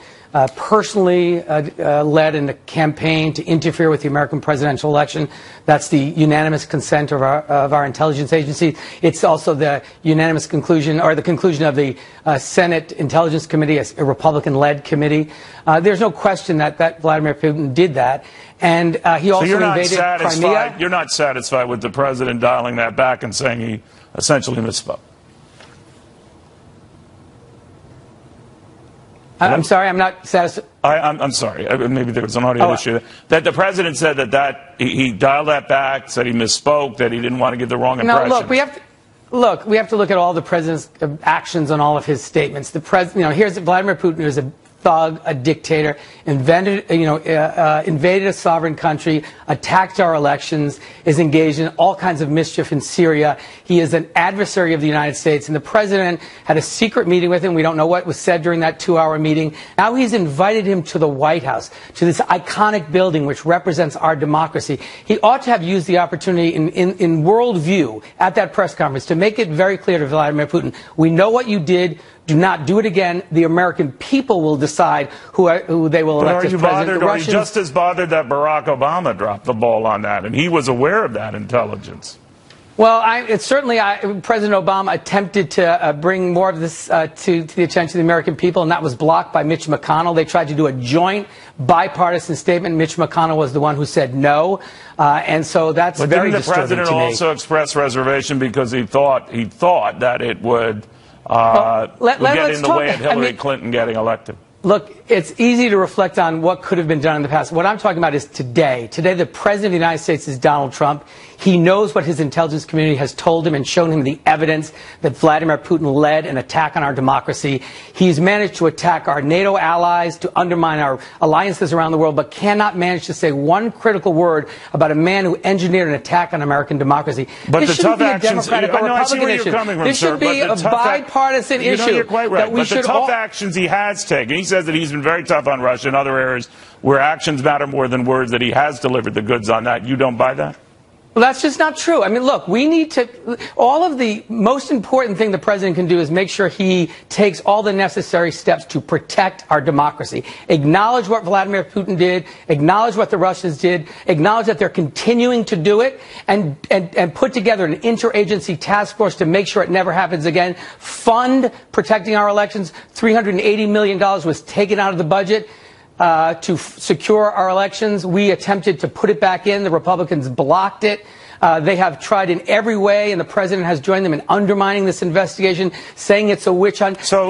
personally led in a campaign to interfere with the American presidential election. That's the unanimous consent of our intelligence agency. It's also the unanimous conclusion, or the conclusion of the Senate Intelligence Committee, a Republican-led committee. There's no question that Vladimir Putin did that. And he also invaded Crimea. You're not satisfied with the president dialing that back and saying he essentially misspoke? I'm sorry, I'm not satisfied. I'm sorry. Maybe there was an audio issue. That the president said that he dialed that back, said he misspoke, that he didn't want to give the wrong impression. No, look, we have to look at all the president's actions on all of his statements. Here's Vladimir Putin, who's a thug, a dictator, invaded a sovereign country, attacked our elections, is engaged in all kinds of mischief in Syria. He is an adversary of the United States, and the president had a secret meeting with him. We don't know what was said during that 2-hour meeting. Now he's invited him to the White House, to this iconic building which represents our democracy. He ought to have used the opportunity in worldview at that press conference to make it very clear to Vladimir Putin, we know what you did. Do not do it again. The American people will decide who they will elect as president. Are you just as bothered that Barack Obama dropped the ball on that, and he was aware of that intelligence? Well, President Obama attempted to bring more of this to the attention of the American people, and that was blocked by Mitch McConnell. They tried to do a joint bipartisan statement. Mitch McConnell was the one who said no, and so that's very disturbing to me. But didn't the president also express reservation because he thought that it would get in the way of Hillary Clinton getting elected? Look, it's easy to reflect on what could have been done in the past. What I'm talking about is today. Today, the President of the United States is Donald Trump. He knows what his intelligence community has told him and shown him the evidence that Vladimir Putin led an attack on our democracy. He's managed to attack our NATO allies, to undermine our alliances around the world, but cannot manage to say one critical word about a man who engineered an attack on American democracy. But this shouldn't be a Democratic or Republican issue. This should be a bipartisan issue. You're quite right. But the tough actions he has taken, he says that he's been very tough on Russia and other areas where actions matter more than words, that he has delivered the goods on that. You don't buy that? Well, that's just not true. I mean, look, we need to, all of the most important thing the president can do is make sure he takes all the necessary steps to protect our democracy. Acknowledge what Vladimir Putin did, acknowledge what the Russians did, acknowledge that they're continuing to do it, and put together an interagency task force to make sure it never happens again. Fund protecting our elections. $380 million was taken out of the budget to secure our elections. We attempted to put it back in. The Republicans blocked it. They have tried in every way, and the president has joined them in undermining this investigation, saying it's a witch hunt. Let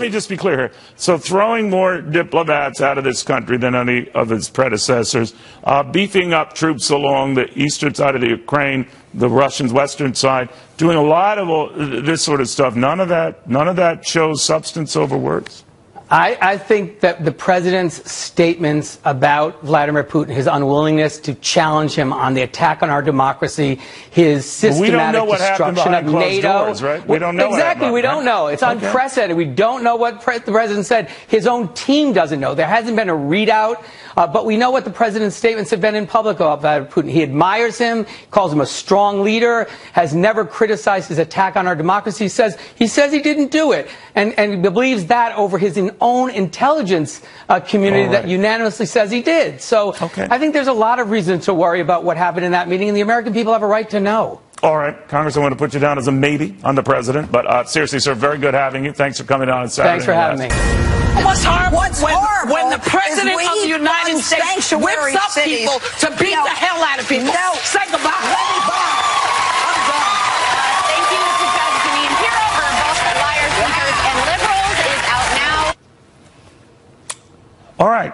me just be clear here. So throwing more diplomats out of this country than any of its predecessors, beefing up troops along the eastern side of the Ukraine, the Russians' western side, doing a lot of this sort of stuff. None of that shows substance over words. I think that the president's statements about Vladimir Putin, his unwillingness to challenge him on the attack on our democracy, his systematic destruction of NATO. Doors, right? We don't know exactly. We don't know. It's unprecedented. We don't know what the president said. His own team doesn't know. There hasn't been a readout, but we know what the president's statements have been in public about Vladimir Putin. He admires him, calls him a strong leader, has never criticized his attack on our democracy. He says he didn't do it, and believes that over his own intelligence community that unanimously says he did. So I think there's a lot of reason to worry about what happened in that meeting, and the American people have a right to know. All right, Congress, I want to put you down as a maybe on the president, but seriously, sir, very good having you. Thanks for coming on Saturday. Thanks for having me. What's horrible? What's when, horrible when the president is of the United States whips up cities. people to beat the hell out of people. No. Say goodbye. I'm done. Thank you to Judge Jeanine. Pirro, her book, Liars, Thinkers, and Liberals, is out now. All right.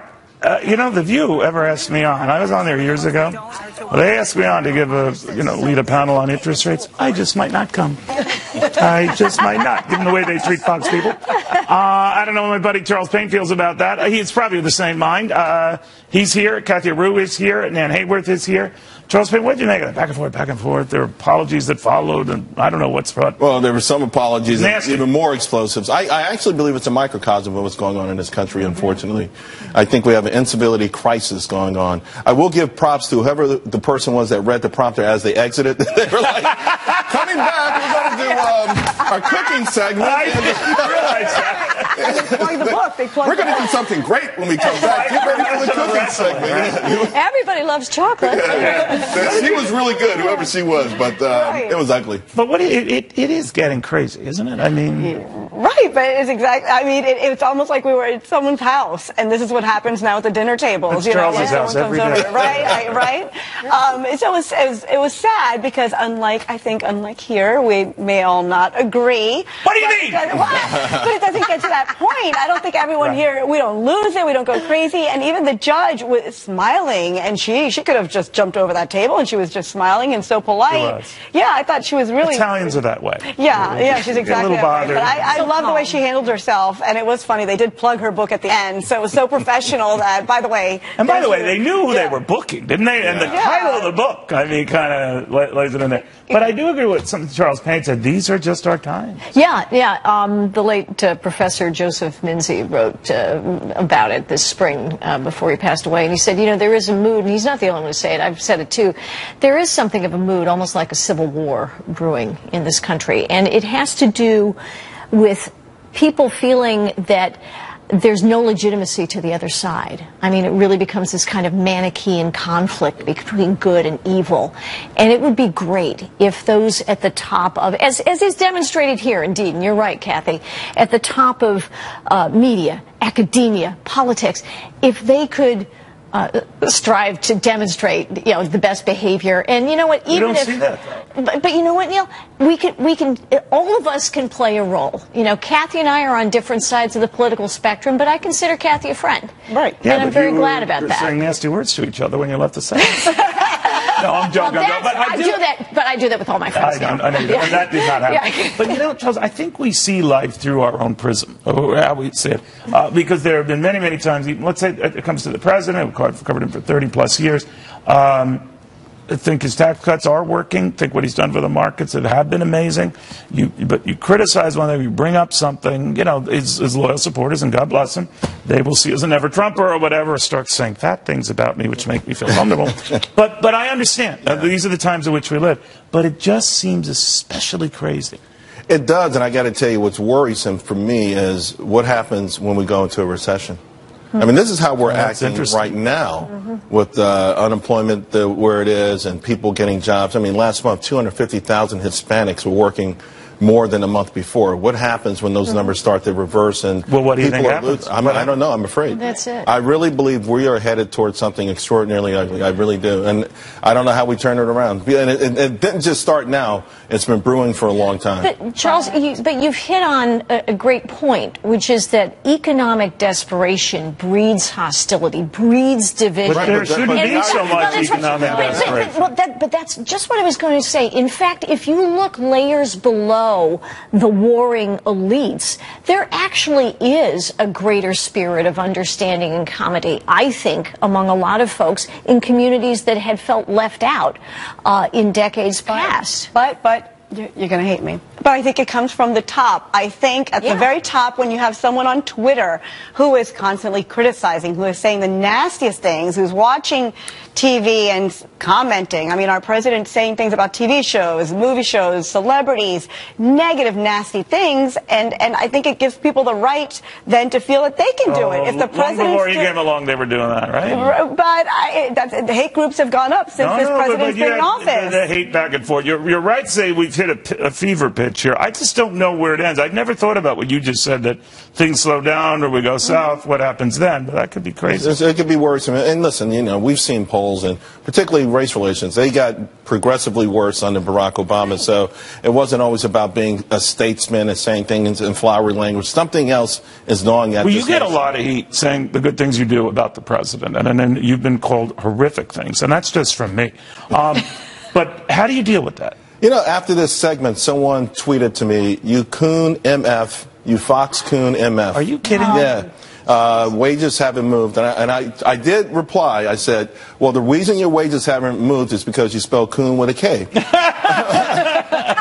You know, The View ever asked me on. I was on there years ago. Well, they asked me on to give lead a panel on interest rates. I just might not come. I just might not, given the way they treat Fox people. I don't know what my buddy Charles Payne feels about that. He's probably of the same mind. He's here. Kathy Rue is here. Nan Hayworth is here. Charles Payne, what did you make of that? Back and forth, back and forth. There were apologies that followed, and I don't know what's what. Well, there were some apologies, and Nasty. even more explosives. I actually believe it's a microcosm of what's going on in this country, unfortunately. I think we have an incivility crisis going on. I will give props to whoever the person was that read the prompter as they exited. They were like, coming back, we're going to do our cooking segment. I didn't realize that. They plugged the book. They plugged We're going to do something great when we come back. Get ready for the cooking segment. Everybody loves chocolate. She was really good, whoever she was, but it was ugly. But it is getting crazy, isn't it? I mean... Right, but it's exactly, I mean, it's almost like we were at someone's house, and this is what happens now at the dinner tables. It's Charles's house every day. Over, right? So it was sad because unlike here, we may all not agree. What do you mean? But it doesn't get to that point. I don't think everyone here, we don't lose it, we don't go crazy, and even the judge was smiling, and she could have just jumped over that table, and she was just smiling and so polite. Yeah, I thought she was really... Italians are that way. Yeah, she's exactly that way. Bothered. But I love the way she handled herself, and it was funny. They did plug her book at the end, so it was so professional that, by the way... And by the way, they knew who they were booking, didn't they? And the title of the book, I mean, kind of lays it in there. But I do agree with something Charles Payne said. These are just our times. Yeah. The late Professor Joseph Minzy wrote about it this spring before he passed away, and he said, there is a mood, and he's not the only one to say it. I've said it too. There is something of a mood, almost like a civil war brewing in this country, and it has to do with people feeling that there's no legitimacy to the other side. I mean, it really becomes this kind of Manichaean conflict between good and evil. And it would be great if those at the top of, as is demonstrated here, indeed, and you're right, Kathy, at the top of media, academia, politics, if they could strive to demonstrate, the best behavior. And you know what? Even see that, but you know what, Neil? We can. All of us can play a role. Kathy and I are on different sides of the political spectrum, but I consider Kathy a friend. Right. Yeah, and I'm very glad about that. Saying nasty words to each other when you left the Senate. No, I'm joking. I do that with all my friends. I know you do. And that did not happen. Yeah. But Charles, I think we see life through our own prism, or how we see it, because there have been many, many times. Let's say it comes to the president. We've covered him for 30+ years. I think his tax cuts are working. Think what he's done for the markets have been amazing. But you criticize one of them, you bring up something, his loyal supporters, and God bless him, they will see as a never Trumper or whatever, start saying fat things about me, which make me feel vulnerable. But I understand. These are the times in which we live. But it just seems especially crazy. It does, and I got to tell you, what's worrisome for me is what happens when we go into a recession. I mean, this is how we're acting right now with unemployment where it is and people getting jobs. I mean, last month, 250,000 Hispanics were working more than a month before. What happens when those numbers start to reverse and what do you people think are happens? I don't know. I'm afraid. That's it. I really believe we are headed towards something extraordinarily ugly. I really do. And I don't know how we turn it around. And it didn't just start now. It's been brewing for a long time. But, Charles, you've hit on a great point, which is that economic desperation breeds hostility, breeds division. But there shouldn't be so much economic desperation. But that's just what I was going to say. In fact, if you look layers below the warring elites, there actually is a greater spirit of understanding and comedy, I think, among a lot of folks in communities that had felt left out in decades past. But you're going to hate me. But I think it comes from the top. I think at the very top, when you have someone on Twitter who is constantly criticizing, who is saying the nastiest things, who's watching TV and commenting. I mean, our president's saying things about TV shows, movie shows, celebrities, negative, nasty things, and I think it gives people the right then to feel that they can do it. If the president before he came along, they were doing that, right? But the hate groups have gone up since this president's been in office. The hate back and forth. You're right to say we've hit a fever pitch pitch here. I just don't know where it ends. I'd never thought about what you just said, that things slow down or we go south. What happens then? But that could be crazy. It could be worrisome. And listen, you know, we've seen polls, and particularly race relations, they got progressively worse under Barack Obama. So it wasn't always about being a statesman and saying things in flowery language. Something else is gnawing at Well, this you get a nation. lot of heat saying the good things you do about the president, and then you've been called horrific things, and that's just from me. But how do you deal with that? You know, after this segment, someone tweeted to me, "You coon MF, you fox coon MF." Are you kidding? Yeah. Wages haven't moved. And I did reply. I said, well, the reason your wages haven't moved is because you spell coon with a K.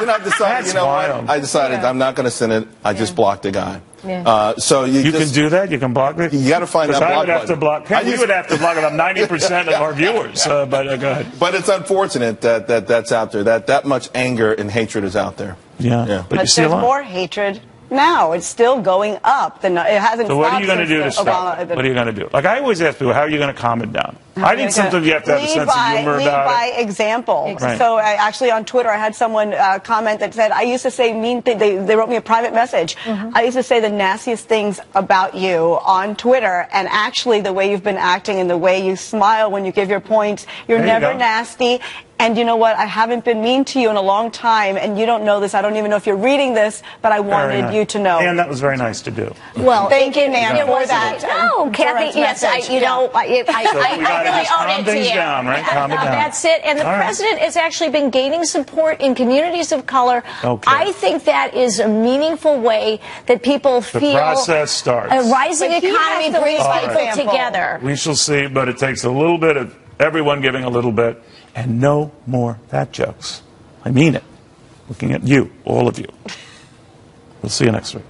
Then I decided, you know what? I decided I'm not going to send it. I just blocked the guy. Yeah. So you can do that? You can block it? You got to find that block I would have to button. block. We would have to block about 90% of our viewers. But go ahead. But it's unfortunate that that's out there. That much anger and hatred is out there. Yeah. But there's more hatred now. It's still going up. It hasn't So what are you going to do to since stop it? What are you going to do? Like I always ask people, how are you going to calm it down? I think sometimes you have to have a sense of humor lead about by it. example. Right. So actually on Twitter I had someone comment that said, I used to say mean things. They wrote me a private message. I used to say the nastiest things about you on Twitter, and actually the way you've been acting and the way you smile when you give your points, you're There you never go. nasty. And you know what? I haven't been mean to you in a long time, and you don't know this. I don't even know if you're reading this, but I wanted you to know. And that was very nice to do. Well, thank you, Nan, for that. No, Kathy, yes, I really own it to you. Down, right? Calm it down. That's it. And the All right. president has actually been gaining support in communities of color. Okay. I think that is a meaningful way that people feel process starts. a rising But he economy has to brings lead by people example. together. We shall see, but it takes a little bit of everyone giving a little bit, and no more fat jokes. I mean it. Looking at you, all of you. We'll see you next week.